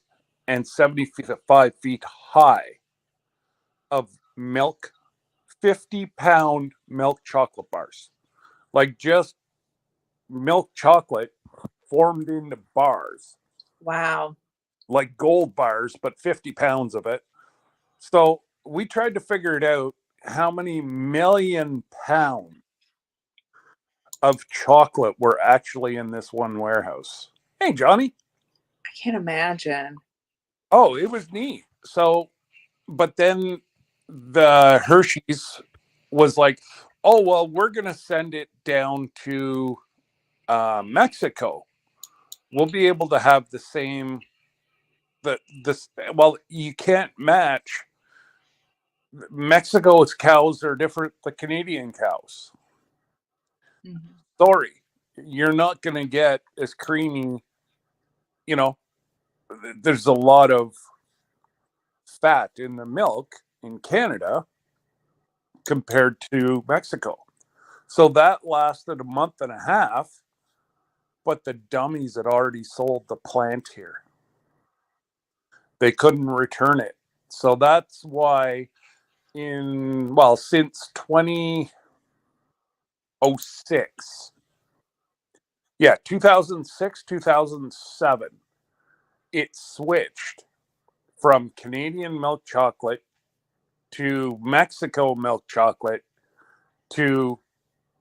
and 75 feet high of milk, 50-pound milk chocolate bars. Like just milk chocolate formed into bars, Wow. like gold bars, but 50 pounds of it. So we tried to figure it out how many million pounds of chocolate were actually in this one warehouse. Hey, Johnny. I can't imagine. Oh, it was neat. So, but then the Hershey's was like, oh, well, we're going to send it down to Mexico. We'll be able to have the same, well, you can't match. Mexico's cows are different than Canadian cows. Mhm. Sorry, you're not going to get as creamy, you know, there's a lot of fat in the milk in Canada compared to Mexico. So that lasted a month and a half, but the dummies had already sold the plant here. They couldn't return it. So that's why since 2006, yeah, 2006, 2007, it switched from Canadian milk chocolate to Mexico milk chocolate to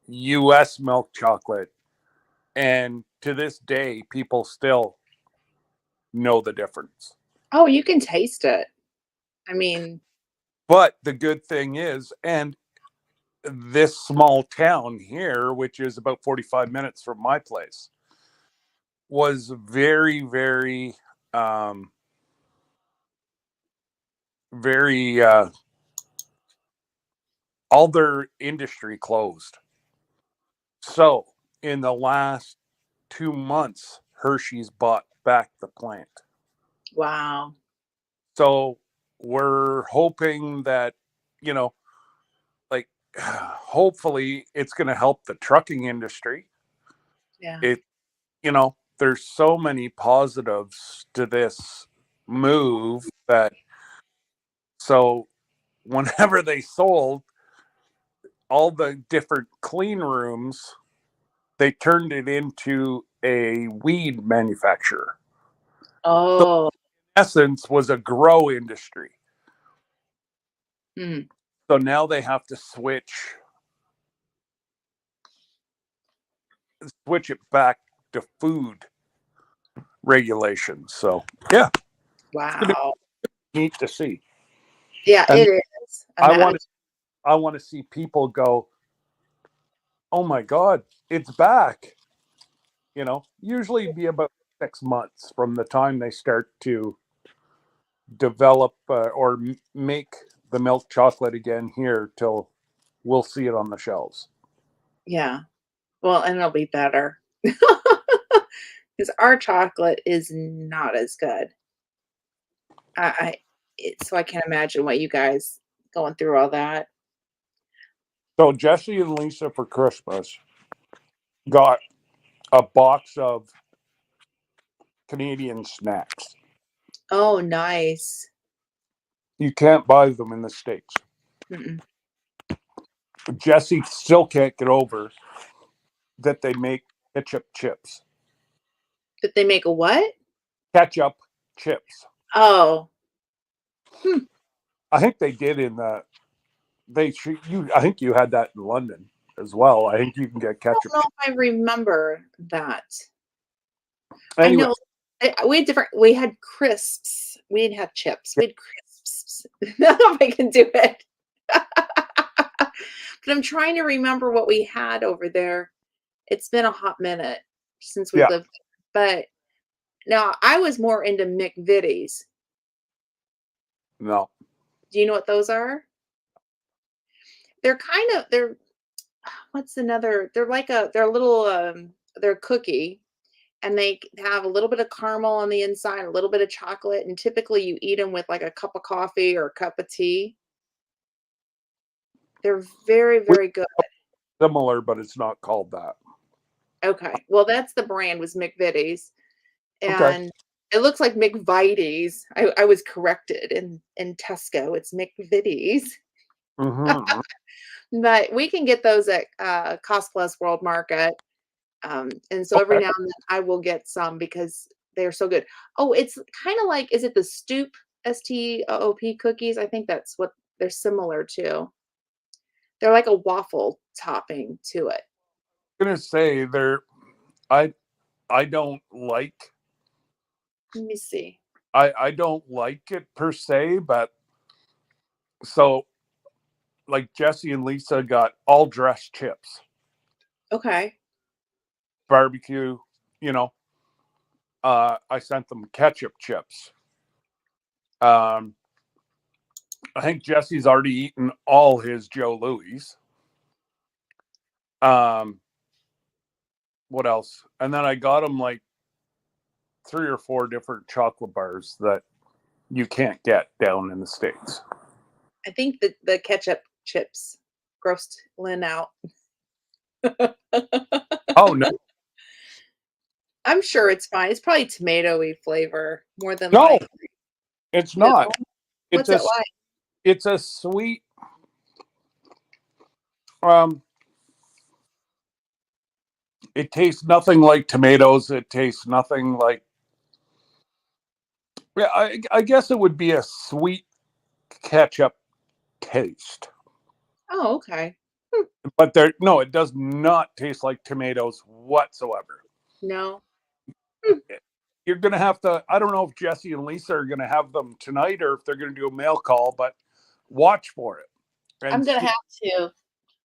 US milk chocolate. And to this day, people still know the difference. Oh, you can taste it. I mean, But the good thing is, and this small town here, which is about 45 minutes from my place, was very, very, very, all their industry closed. So in the last 2 months, Hershey's bought back the plant. Wow. So we're hoping that, you know, like, hopefully it's going to help the trucking industry. Yeah. There's so many positives to this move that, so whenever they sold all the different clean rooms, they turned it into a weed manufacturer. So Oh. essence was a grow industry. Mm. So now they have to switch it back to food regulations. So yeah, Wow. neat to see. Yeah, And it is. I want to see people go, oh my God, it's back. Usually be about 6 months from the time they start to develop or make the milk chocolate again here till we'll see it on the shelves. Yeah. Well, and it'll be better. Because our chocolate is not as good. So I can't imagine what you guys going through all that. So Jesse and Lisa for Christmas got a box of Canadian snacks. Oh, nice. You can't buy them in the States. Mm-mm. Jesse still can't get over that they make ketchup chips. Did they make a what? Ketchup chips. Oh. I think they did in the. I think you had that in London as well. I think you can get I ketchup. don't know if I remember that. Anyway, I know we had crisps. We didn't have chips. We had crisps. I don't know if I can do it. But I'm trying to remember what we had over there. It's been a hot minute since we lived there. But now I was more into McVitie's. no. Do you know what those are? They're what's another? They're they're a little they're a cookie, and they have a little bit of caramel on the inside, a little bit of chocolate, and typically you eat them with like a cup of coffee or a cup of tea. They're very, very good. Similar, but it's not called that. Okay. Well, that's the brand was McVitie's. Okay. And it looks like McVitie's. I was corrected in Tesco. It's McVitie's. Mm-hmm. But we can get those at Cost Plus World Market. And so every now and then I will get some because they're so good. Oh, it's kind of like, is it the Stoop, STOOP cookies? I think that's what they're similar to. They're like a waffle topping to it. I'm gonna say I don't like. Let me see. I don't like it per se, but so like Jesse and Lisa got all dressed chips, Okay. barbecue. I sent them ketchup chips. I think Jesse's already eaten all his Joe Louis. What else? And then I got him like 3 or 4 different chocolate bars that you can't get down in the States. I think the ketchup chips grossed Lynn out. Oh no. I'm sure it's fine. It's probably tomatoey flavor more than No, likely. it's not. What's it like? It's a sweet it tastes nothing like tomatoes. It tastes nothing like, yeah, I guess it would be a sweet ketchup taste. Oh, okay. But it does not taste like tomatoes whatsoever. No. You're going to have to, I don't know if Jesse and Lisa are going to have them tonight or if they're going to do a mail call, but watch for it. I'm going to have to.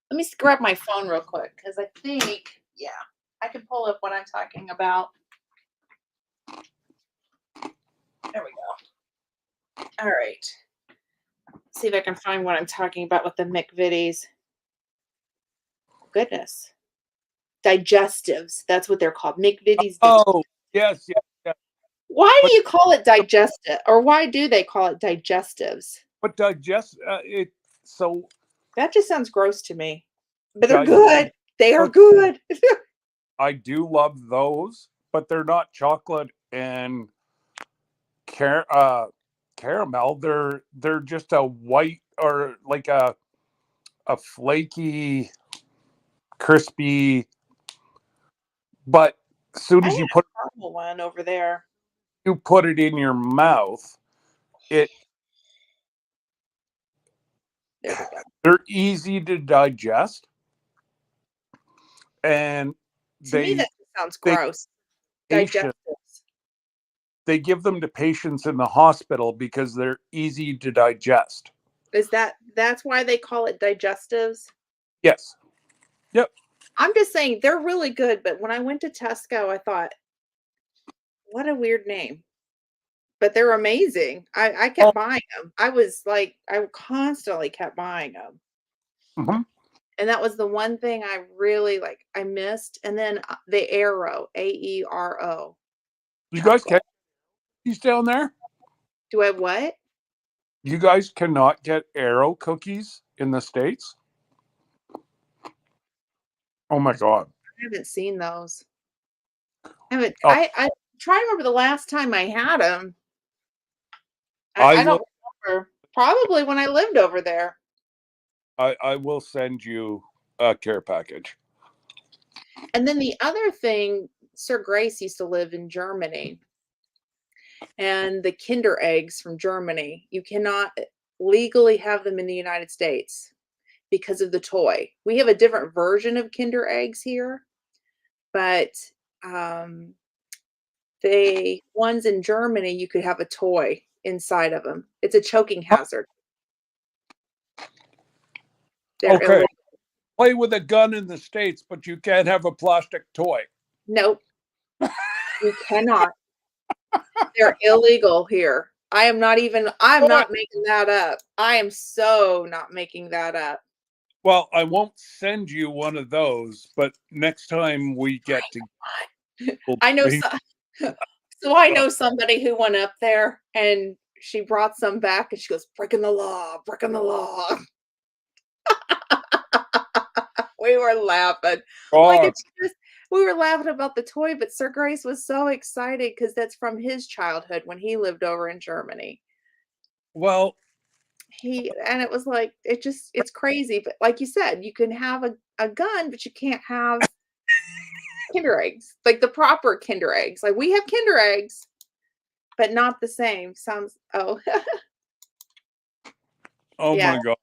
Let me grab my phone real quick because I think, yeah, I can pull up what I'm talking about. There we go. All right. See if I can find what I'm talking about with the McVitie's. Goodness. Digestives. That's what they're called. McVitie's. Oh, yes, yes, yes. Why But do you call it digestive? Or why do they call it digestives? but digest it. So That just sounds gross to me. But they're dig- good. They are look, good. I do love those, but they're not chocolate and caramel. They're just a white or like a flaky, crispy. But as soon I as have a caramel one over there. you put it in your mouth, it There we go. they're easy to digest, and To me, they that sounds they gross. patient Digestives. they give them to patients in the hospital because they're easy to digest. Is that's why they call it digestives? Yes. Yep. I'm just saying they're really good, but when I went to Tesco, I thought, what a weird name. But they're amazing. I Oh, kept buying them. I constantly kept buying them. mhm. And that was the one thing I really I missed. And then the Aero, AERO You guys chocolate. catch these down there? Do I what? You guys cannot get Arrow cookies in the States? Oh my God. I haven't seen those. I haven't. Oh, I try to remember the last time I had them. I I will don't remember. Probably when I lived over there. I will send you a care package. And then the other thing, Sir Grace used to live in Germany, and the Kinder eggs from Germany, you cannot legally have them in the United States because of the toy. We have a different version of Kinder eggs here, but um, the ones in Germany, you could have a toy inside of them. It's a choking hazard. They're Okay. illegal. Play with a gun in the States, but you can't have a plastic toy. Nope, you cannot. They're illegal here. I'm Oh, not making that up. I am so not making that up. well, I won't send you one of those, but next time we get together, I know so I know somebody who went up there and she brought some back and she goes, breaking the law, breaking the law. We were laughing. Like God. it's just we were laughing about the toy, but Sir Grace was so excited because that's from his childhood when he lived over in Germany. Well, And it was like it's crazy. But like you said, you can have a gun, but you can't have Kinder eggs, like the proper Kinder eggs. Like we have Kinder eggs, but not the same. Sounds oh oh yeah. my God.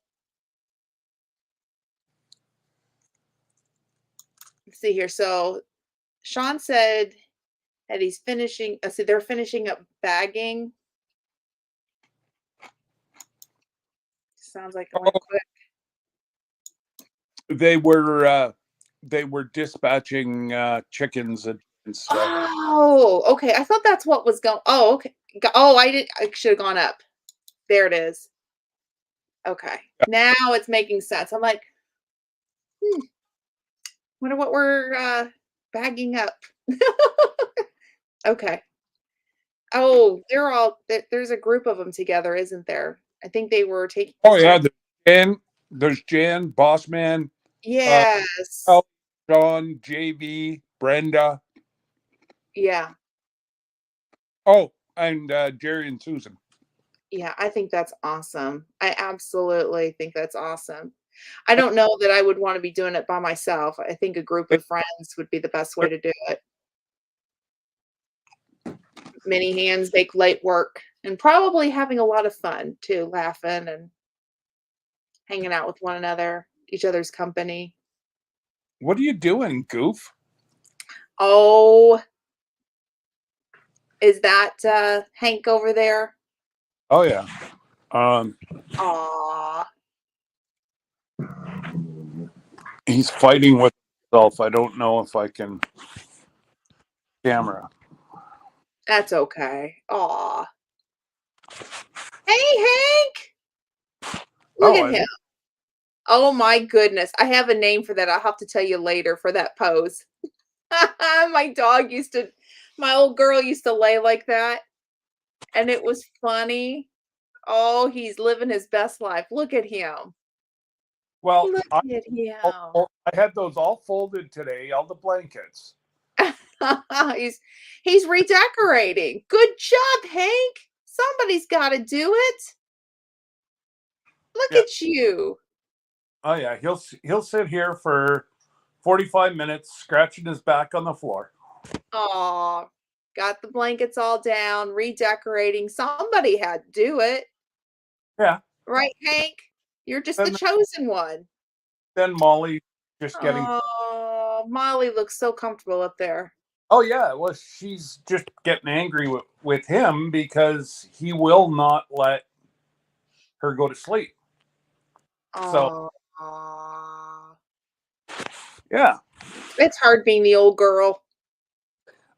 Let's see here. So Sean said that he's finishing. So they're finishing up bagging. Sounds like it went Oh, quick. they were dispatching chickens and stuff. Oh, okay. I thought that's what was going. Oh, okay. Oh, I should have gone up. There it is. Okay. Now it's making sense. I'm like, wonder what we're bagging up. Okay. Oh, there's a group of them together, isn't there? I think they were taking Oh yeah, there's Jan, Boss Man, Yes. Al, John, JV, Brenda. Yeah. Oh, and Jerry and Susan. Yeah, I think that's awesome. I absolutely think that's awesome. I don't know that I would want to be doing it by myself. I think a group of friends would be the best way to do it. Many hands make light work and probably having a lot of fun too, laughing and hanging out with one another, each other's company. What are you doing, Goof? Oh, is that Hank over there? Oh yeah. Um, Aw. He's fighting with himself. I don't know if I can camera. That's okay. Aw. Hey, Hank. Look at him. Oh my goodness. I have a name for that. I'll have to tell you later for that pose. My old girl used to lay like that, and it was funny. Oh, he's living his best life. Look at him. Well, Look I, at him. I had those all folded today, all the blankets. He's redecorating. Good job, Hank. Somebody's got to do it. Look Yeah. at you. Oh yeah, he'll sit here for 45 minutes scratching his back on the floor. Oh, got the blankets all down, redecorating. Somebody had to do it. Yeah. Right, Hank? You're just the Then chosen one. then Molly just getting Oh, Molly looks so comfortable up there. Oh yeah, well she's just getting angry with him because he will not let her go to sleep. So Oh, yeah. it's hard being the old girl.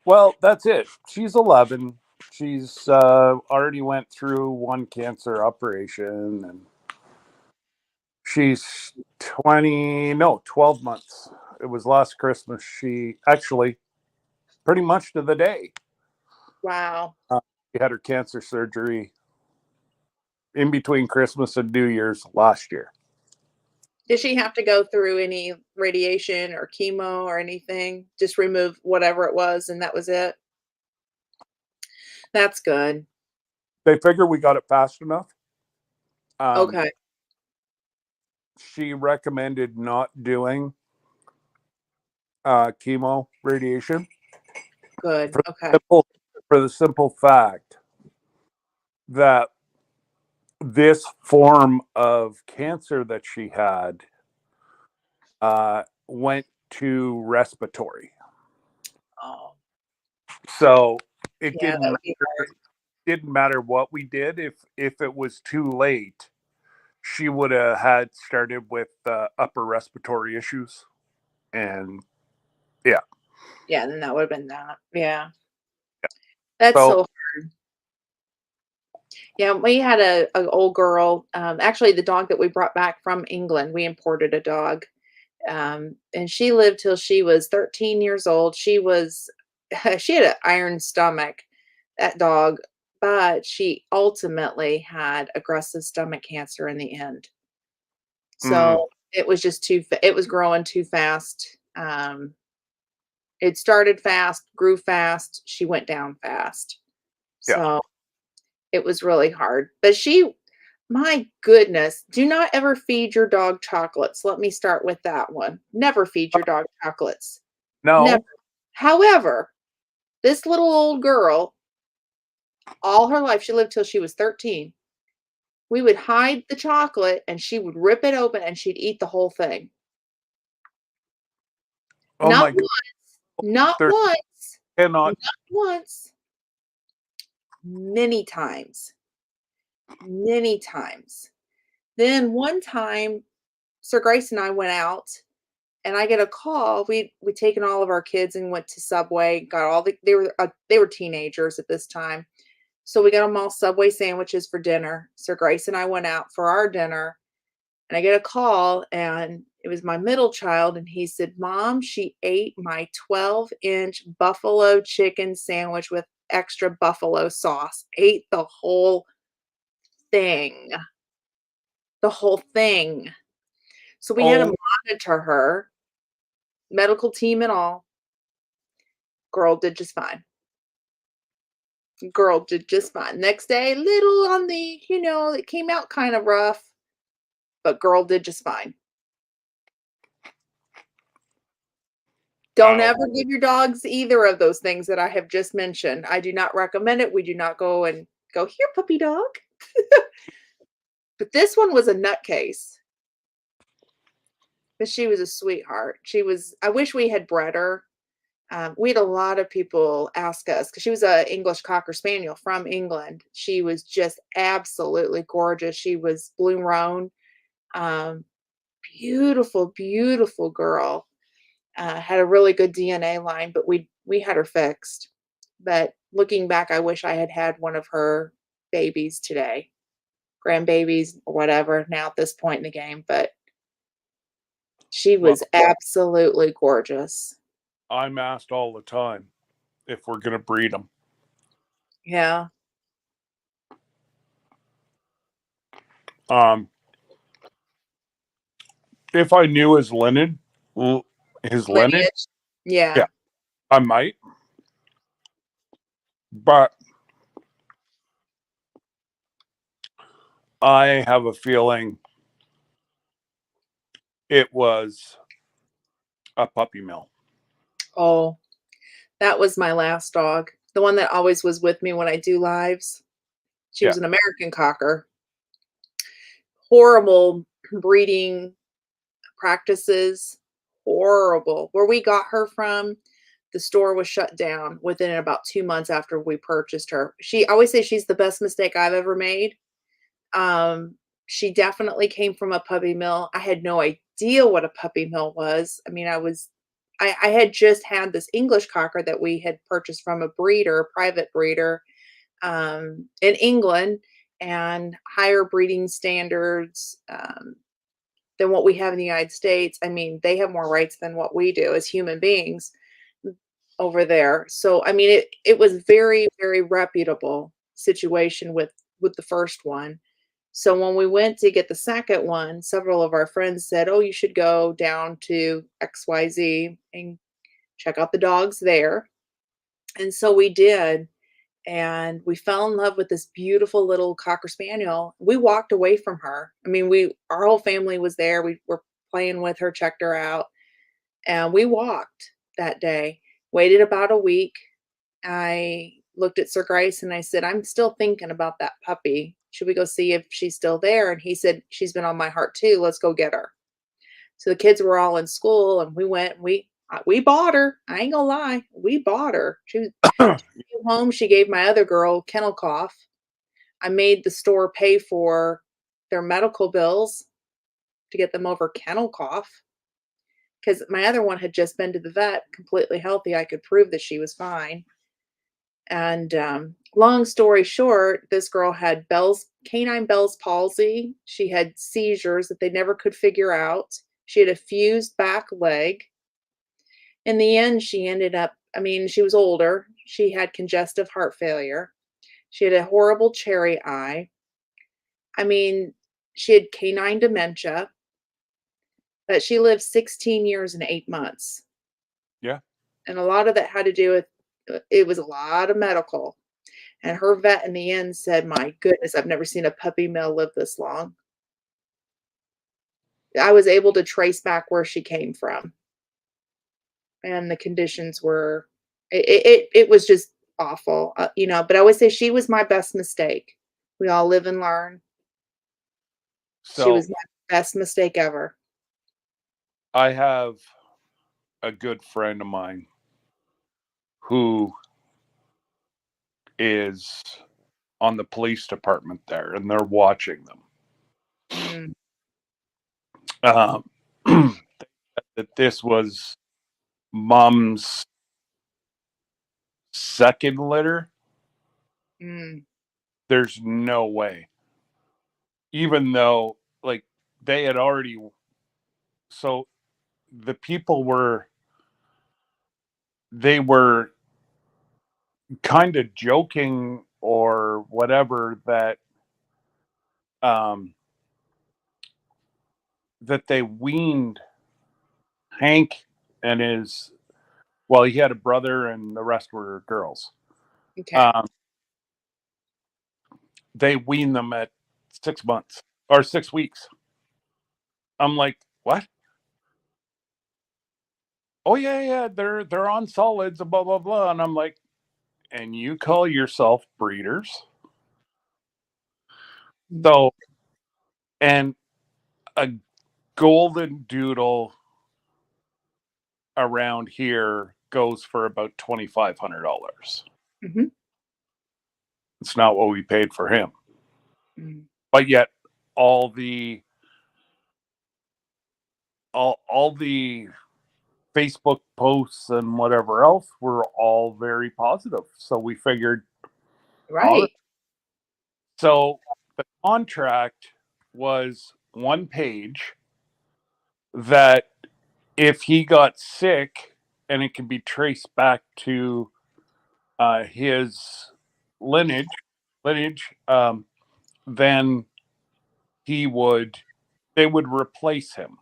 Well, that's it. She's 11. She's already went through one cancer operation, and she's 12 months. It was last Christmas. She actually pretty much to the day. Wow. She had her cancer surgery in between Christmas and New Year's last year. Did she have to go through any radiation or chemo or anything? Just remove whatever it was and that was it? That's good. They figure we got it fast enough. Okay. She recommended not doing chemo radiation Good. Okay. for the simple fact that this form of cancer that she had went to respiratory. Oh, So it yeah, that would be didn't matter what we did. If it was too late, she would have had started with upper respiratory issues, and yeah. Yeah, then that would have been that. Yeah. That's So so hard. Yeah, we had a old girl, actually the dog that we brought back from England, we imported a dog. And she lived till she was 13 years old. She was she had an iron stomach, that dog, but she ultimately had aggressive stomach cancer in the end. So it was just it was growing too fast. It started fast, grew fast, she went down fast. yeah. So it was really hard. But my goodness, do not ever feed your dog chocolates. Let me start with that one. Never feed your dog chocolates. Never. No. However, this little old girl, all her life, she lived till she was 13. We would hide the chocolate and she would rip it open and she'd eat the whole thing. Oh Not my God. once, not There once, cannot. not once, many times. Many times. Then one time, Sir Grace and I went out and I get a call. We'd taken all of our kids and went to Subway, got all they were teenagers at this time. So we got them all Subway sandwiches for dinner. Sir Grace and I went out for our dinner and I get a call and it was my middle child and he said, "Mom, she ate my 12-inch buffalo chicken sandwich with extra buffalo sauce. Ate the whole thing." The whole thing. So we had to Oh, monitor her, medical team and all. Girl did just fine. Girl did just fine. Next day, little on the, it came out kind of rough, but girl did just fine. Don't wow. ever give your dogs either of those things that I have just mentioned. I do not recommend it. We do not go and go, "Here, puppy dog." But this one was a nutcase. But she was a sweetheart. I wish we had bred her. We had a lot of people ask us because she was a English Cocker Spaniel from England. She was just absolutely gorgeous. She was blue roan, um, beautiful, beautiful girl. Had a really good DNA line, but we had her fixed. But looking back, I wish I had had one of her babies today, grandbabies or whatever. Now at this point in the game, but she Well, was absolutely gorgeous. I'm asked all the time if we're going to breed them. Yeah, If I knew his lineage, his lineage, lineage. Yeah. yeah, I might. But I have a feeling it was a puppy mill. Oh, that was my last dog. The one that always was with me when I do lives. She Yeah. was an American Cocker. Horrible breeding practices. Horrible. Where we got her from, the store was shut down within about 2 months after we purchased her. I always say she's the best mistake I've ever made. Um, she definitely came from a puppy mill. I had no idea what a puppy mill was. I mean, I had just had this English Cocker that we had purchased from a breeder, a private breeder, in England, and higher breeding standards, than what we have in the United States. I mean, they have more rights than what we do as human beings over there. So, I mean, it was very, very reputable situation with the first one. So when we went to get the second one, several of our friends said, "Oh, you should go down to XYZ and check out the dogs there." And so we did, and we fell in love with this beautiful little Cocker Spaniel. We walked away from her. I mean, our whole family was there. We were playing with her, checked her out, and we walked that day. Waited about a week. I looked at Sir Grace and I said, "I'm still thinking about that puppy. Should we go see if she's still there?" And he said, "She's been on my heart too. Let's go get her." So the kids were all in school and we went and we bought her. I ain't gonna lie. We bought her. She came home. She gave my other girl kennel cough. I made the store pay for their medical bills to get them over kennel cough because my other one had just been to the vet, completely healthy. I could prove that she was fine. And long story short, this girl had canine Bell's palsy. She had seizures that they never could figure out. She had a fused back leg. In the end, she ended up, I mean, she was older. She had congestive heart failure. She had a horrible cherry eye. I mean, she had canine dementia, but she lived 16 years and 8 months. Yeah. And a lot of that had to do with it was a lot of medical. And her vet in the end said, "My goodness, I've never seen a puppy mill live this long." I was able to trace back where she came from, and the conditions were it was just awful, but I always say she was my best mistake. We all live and learn. She So was my best mistake ever. I have a good friend of mine who is on the police department there, and they're watching them. Mm, Um, that this was mom's second litter. mm, There's no way. Even though, like, they had already. So the people they were kind of joking or whatever um, that they weaned Hank and he had a brother and the rest were girls. okay. Um, they weaned them at 6 months or 6 weeks. I'm like, what? Oh yeah, they're on solids, blah blah blah. And I'm like, and you call yourself breeders? Mm, So, and a golden doodle around here goes for about $2,500. mhm, It's not what we paid for him, mm, but yet all the all the Facebook posts and whatever else were all very positive. So we figured, all right. Right. So the contract was one page that if he got sick and it can be traced back to his lineage, then they would replace him.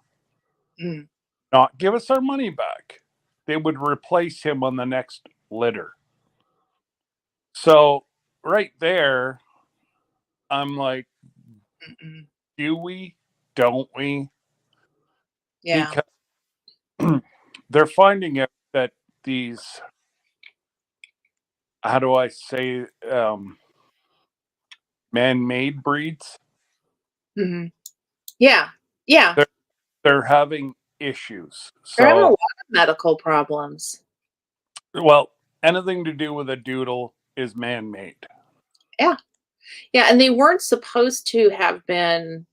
Mm. Not give us our money back. They would replace him on the next litter. So right there, I'm like, Mm-mm. do we? Don't we? Yeah. Because they're finding out that these, how do I say, man-made breeds, Hmm. Yeah. Yeah. they're having issues. They're having a So, lot of medical problems. well, anything to do with a doodle is man-made. Yeah. Yeah. And they weren't supposed to have been.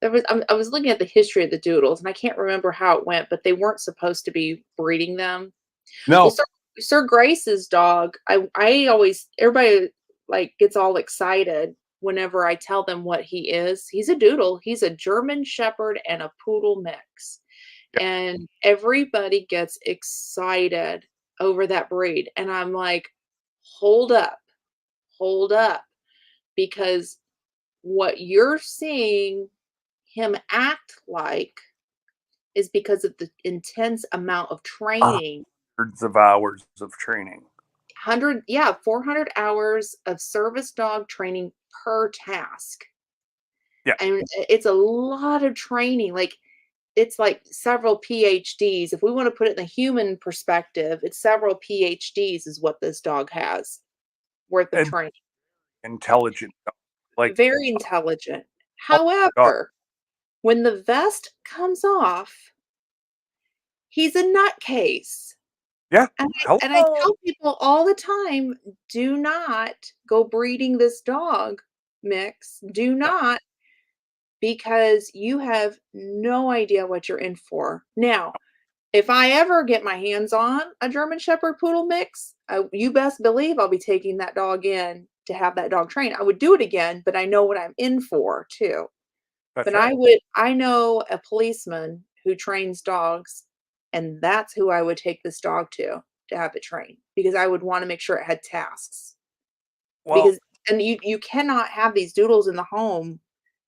I was looking at the history of the doodles, and I can't remember how it went, but they weren't supposed to be breeding them. Well, No, Sir Grace's dog, I always, everybody like gets all excited whenever I tell them what he is. He's a doodle. He's a German Shepherd and a poodle mix. yeah. And everybody gets excited over that breed. And I'm like, hold up, because what you're seeing him act like is because of the intense amount of training. Hundreds of hours of training. 400 hours of service dog training per task. Yeah. And it's a lot of training. Like, it's like several PhDs. If we want to put it in the human perspective, it's several PhDs is what this dog has worth of And training. intelligent. Like, Very intelligent. oh God. However, when the vest comes off, he's a nutcase. Yeah. And Hello. I tell people all the time, do not go breeding this dog mix. Do not, because you have no idea what you're in for. Now, if I ever get my hands on a German Shepherd Poodle mix, you best believe I'll be taking that dog in to have that dog trained. I would do it again, but I know what I'm in for too. That's But right. I know a policeman who trains dogs, and that's who I would take this dog to have it trained, because I would want to make sure it had tasks. Well, Because and you cannot have these doodles in the home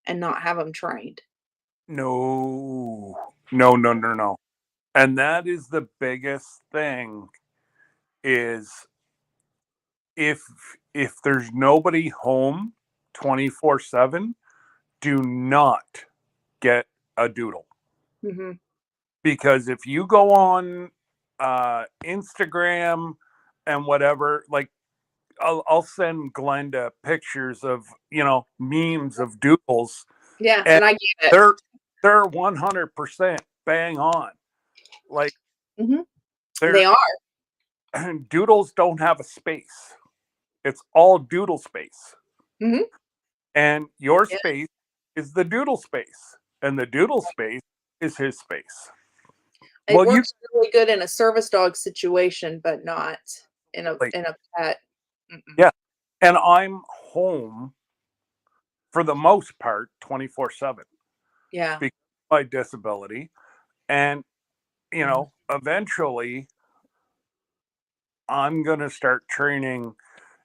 and not have them trained. no. And that is the biggest thing is if there's nobody home 24/7, do not get a doodle. Hmm. Because if you go on Instagram and whatever, like I'll send Glenda pictures of, memes of doodles, Yeah, and and I get it. they're 100% bang on. Like Hmm. they're They are. doodles don't have a space. It's all doodle space. Hmm. And your Yeah. space is the doodle space. And the doodle space is his space. It Well, works really good in a service dog situation, but not in a like, pet. Mm-mm. yeah. And I'm home for the most part 24/7 Yeah. because of my disability. And, Mhm. eventually I'm going to start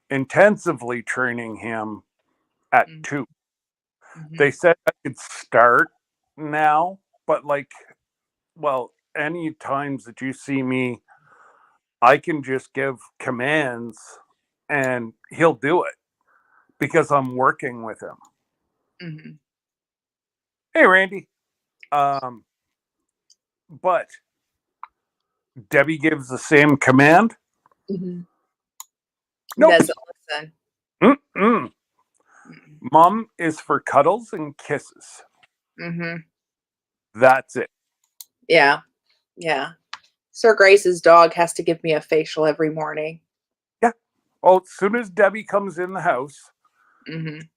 intensively training him at Mhm. 2. Mhm. They said I could start now, but well, any times that you see me, I can just give commands and he'll do it because I'm working with him. Mhm. Hey, Randy. But Debbie gives the same command. Mhm. Nope. Doesn't listen. Mm-mm. Mm-mm. Mom is for cuddles and kisses. Mhm. That's it. Yeah. Yeah. Sir Grace's dog has to give me a facial every morning. Yeah. Well, as soon as Debbie comes in the house, Mhm.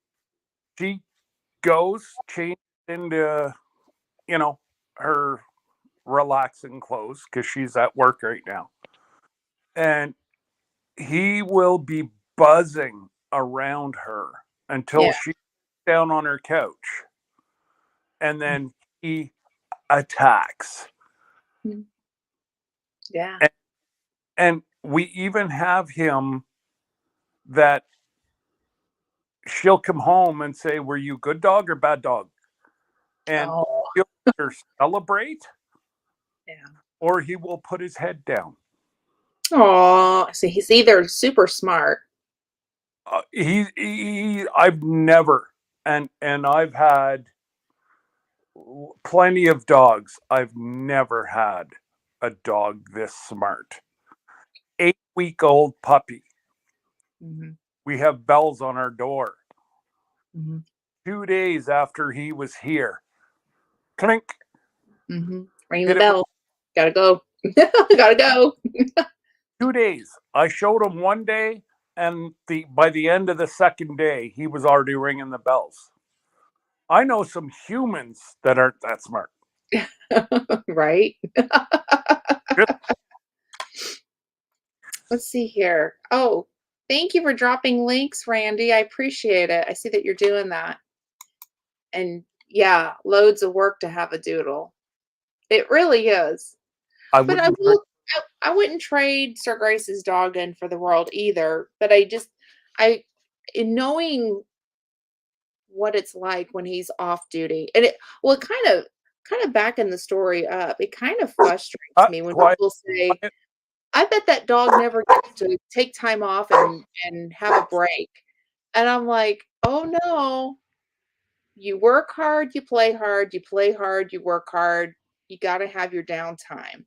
she goes, changes into, her relaxing clothes because she's at work right now. And he will be buzzing around her until Yeah. she's down on her couch. And then he attacks. Yeah. And we even have him that she'll come home and say, "Were you good dog or bad dog?" And Oh, he'll either celebrate yeah. or he will put his head down. Oh, see, he's either super smart. I've never, and I've had plenty of dogs. I've never had a dog this smart. 8-week-old puppy. Mm-hmm. We have bells on our door. Mm-hmm. 2 days after he was here, clink. Mm-hmm. Ring the Hit it bell. Gotta go. Gotta go. 2 days. I showed him one day, and by the end of the second day, he was already ringing the bells. I know some humans that aren't that smart. Right? Let's see here. Oh, thank you for dropping links, Randy. I appreciate it. I see that you're doing that. And yeah, loads of work to have a doodle. It really is. I But wouldn't. I wouldn't trade Sir Grace's dog in for the world either. But in knowing what it's like when he's off duty, and it kind of backing the story up, it kind of frustrates me when Quiet. people say, I bet that dog never gets to take time off and have a break. And I'm like, oh no, you work hard, you play hard, you play hard, you work hard. You got to have your downtime.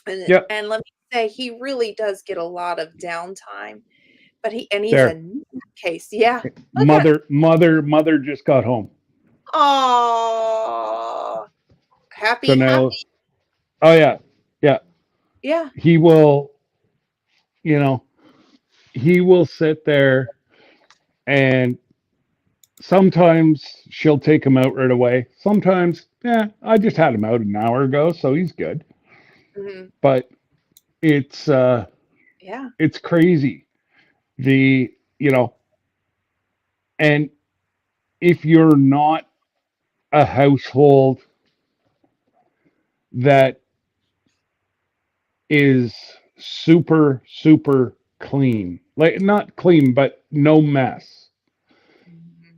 Yep. And let me say, he really does get a lot of downtime. But he's There. a case. Yeah. Mother just got home. Oh, happy, So now, happy. oh yeah, Yeah. he will, he will sit there, and sometimes she'll take him out right away. Sometimes, I just had him out an hour ago, so he's good. Hmm. But it's Yeah. it's crazy. And if you're not a household that is super, super clean, like not clean, but no mess,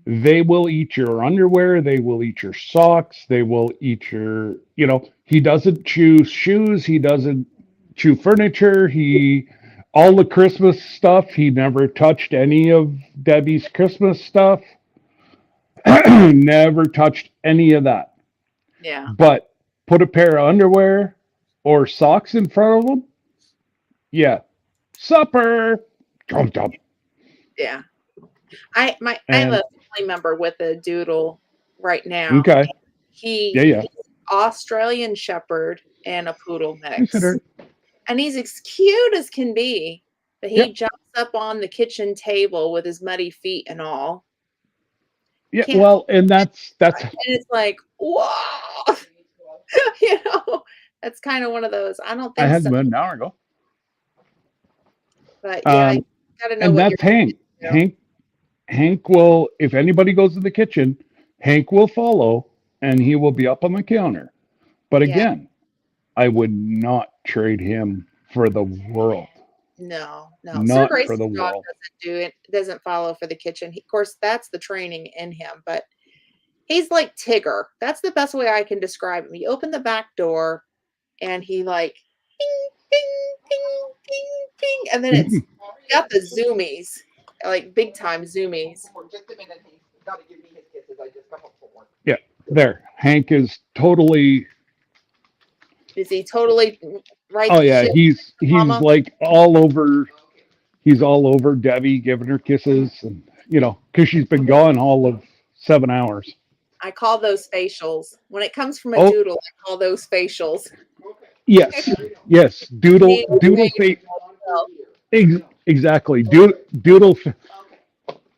they will eat your underwear, they will eat your socks, they will eat he doesn't chew shoes, he doesn't chew furniture, all the Christmas stuff, he never touched any of Debbie's Christmas stuff. Never touched any of that. Yeah. But put a pair of underwear or socks in front of them. Yeah. Supper. Jump, jump. Yeah. I have And a family member with a doodle right now. okay. He's Australian Shepherd and a poodle mix. And he's as cute as can be. But he jumps up on the kitchen table with his muddy feet and all. Yeah, well, and that's and it's like, whoa. That's kind of one of those. I don't think I had so. him an hour ago. But yeah, you gotta know and what that's Hank. Hank will, if anybody goes to the kitchen, Hank will follow and he will be up on the counter. But again, I would not trade him for the world. No. Not Sir Grace's for the dog world. doesn't do it, doesn't follow for the kitchen. Of course, that's the training in him, but he's like Tigger. That's the best way I can describe him. You open the back door and he like ding, ding, ding, ding, ding. And then it's got the zoomies, like big time zoomies. Just a minute, he's got to give me his kisses. I just come up for one. Yeah, there. Hank is totally. Is he totally right? Oh yeah, he's like all over. He's all over Debbie, giving her kisses, and because she's been gone all of 7 hours. I call those facials. When it comes from a doodle, I call those facials. Yes. Doodle face. Exactly. Doodle.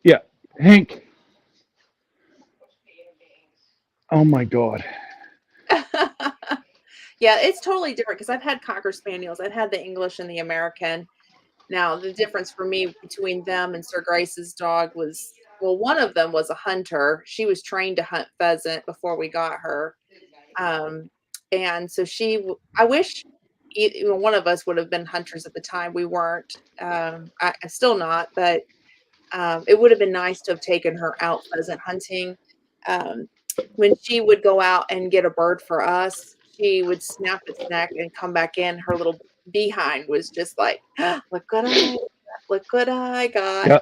Yeah, Hank. Oh my God. Yeah, it's totally different because I've had Cocker Spaniels. I've had the English and the American. Now, the difference for me between them and Sir Grace's dog was, well, one of them was a hunter. She was trained to hunt pheasant before we got her. Um, and so I wish one of us would have been hunters at the time. We weren't. I'm still not, but it would have been nice to have taken her out pheasant hunting. Um, when she would go out and get a bird for us, she would snap its neck and come back in. Her little behind was just like, look what I got. Yeah.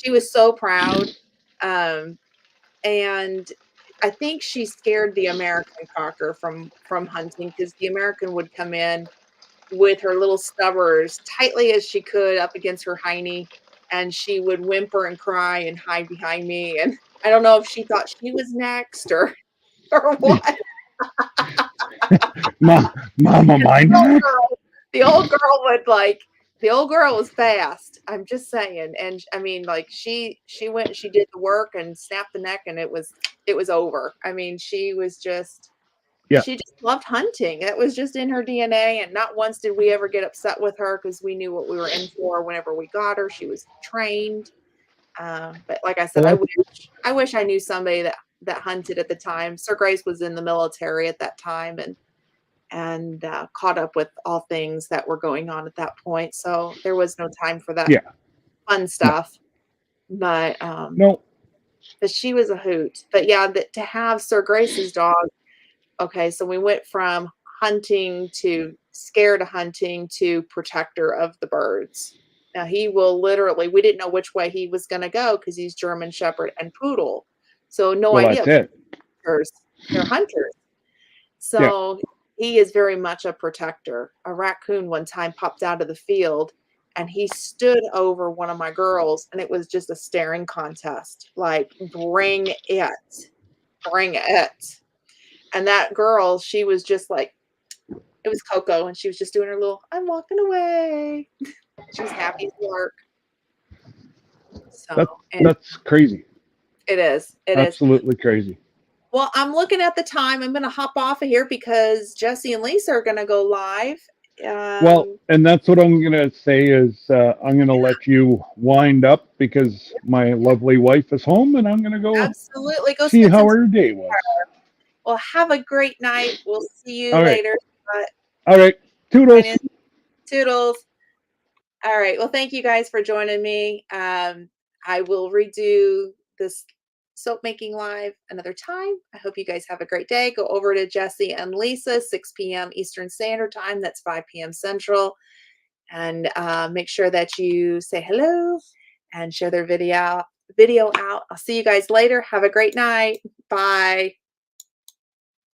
She was so proud. Um, and I think she scared the American cocker from hunting because the American would come in with her little stubbers tightly as she could up against her hiney, and she would whimper and cry and hide behind me. And I don't know if she thought she was next or or what. Mama, mind that? The old girl would like the old girl was fast. I'm just saying. And I mean, like she went, she did the work and snapped the neck, and it was over. I mean, she Yeah. just loved hunting. It was just in her DNA. And not once did we ever get upset with her because we knew what we were in for whenever we got her. She was trained. But like I said, Well, I wish I knew somebody that hunted at the time. Sir Grace was in the military at that time and caught up with all things that were going on at that point. So there was no time for that Yeah. fun stuff. But No. but she was a hoot. But yeah, to have Sir Grace's dog. Okay, so we went from hunting to scared of hunting to protector of the birds. Now he will literally, we didn't know which way he was going to go because he's German Shepherd and Poodle. So no Well, idea. that's it. They're hunters. So he is very much a protector. A raccoon one time popped out of the field and he stood over one of my girls, and it was just a staring contest. Like, bring it. Bring it. And that girl, she was just like, it was Coco, and she was just doing her little, I'm walking away. She was happy as lark. So That's crazy. it is. It is. Absolutely crazy. Well, I'm looking at the time. I'm going to hop off of here because Jesse and Lisa are going to go live. Well, and that's what I'm going to say is I'm going to let you wind up because my lovely wife is home, and I'm going to go absolutely go see how her day was. Well, have a great night. We'll see you All right. later. All right. Toodles. Toodles. All right. Well, thank you guys for joining me. I will redo this soap making live another time. I hope you guys have a great day. Go over to Jesse and Lisa, 6 p.m. Eastern Standard Time. That's 5 p.m. Central. And make sure that you say hello and share their video out. I'll see you guys later. Have a great night. Bye.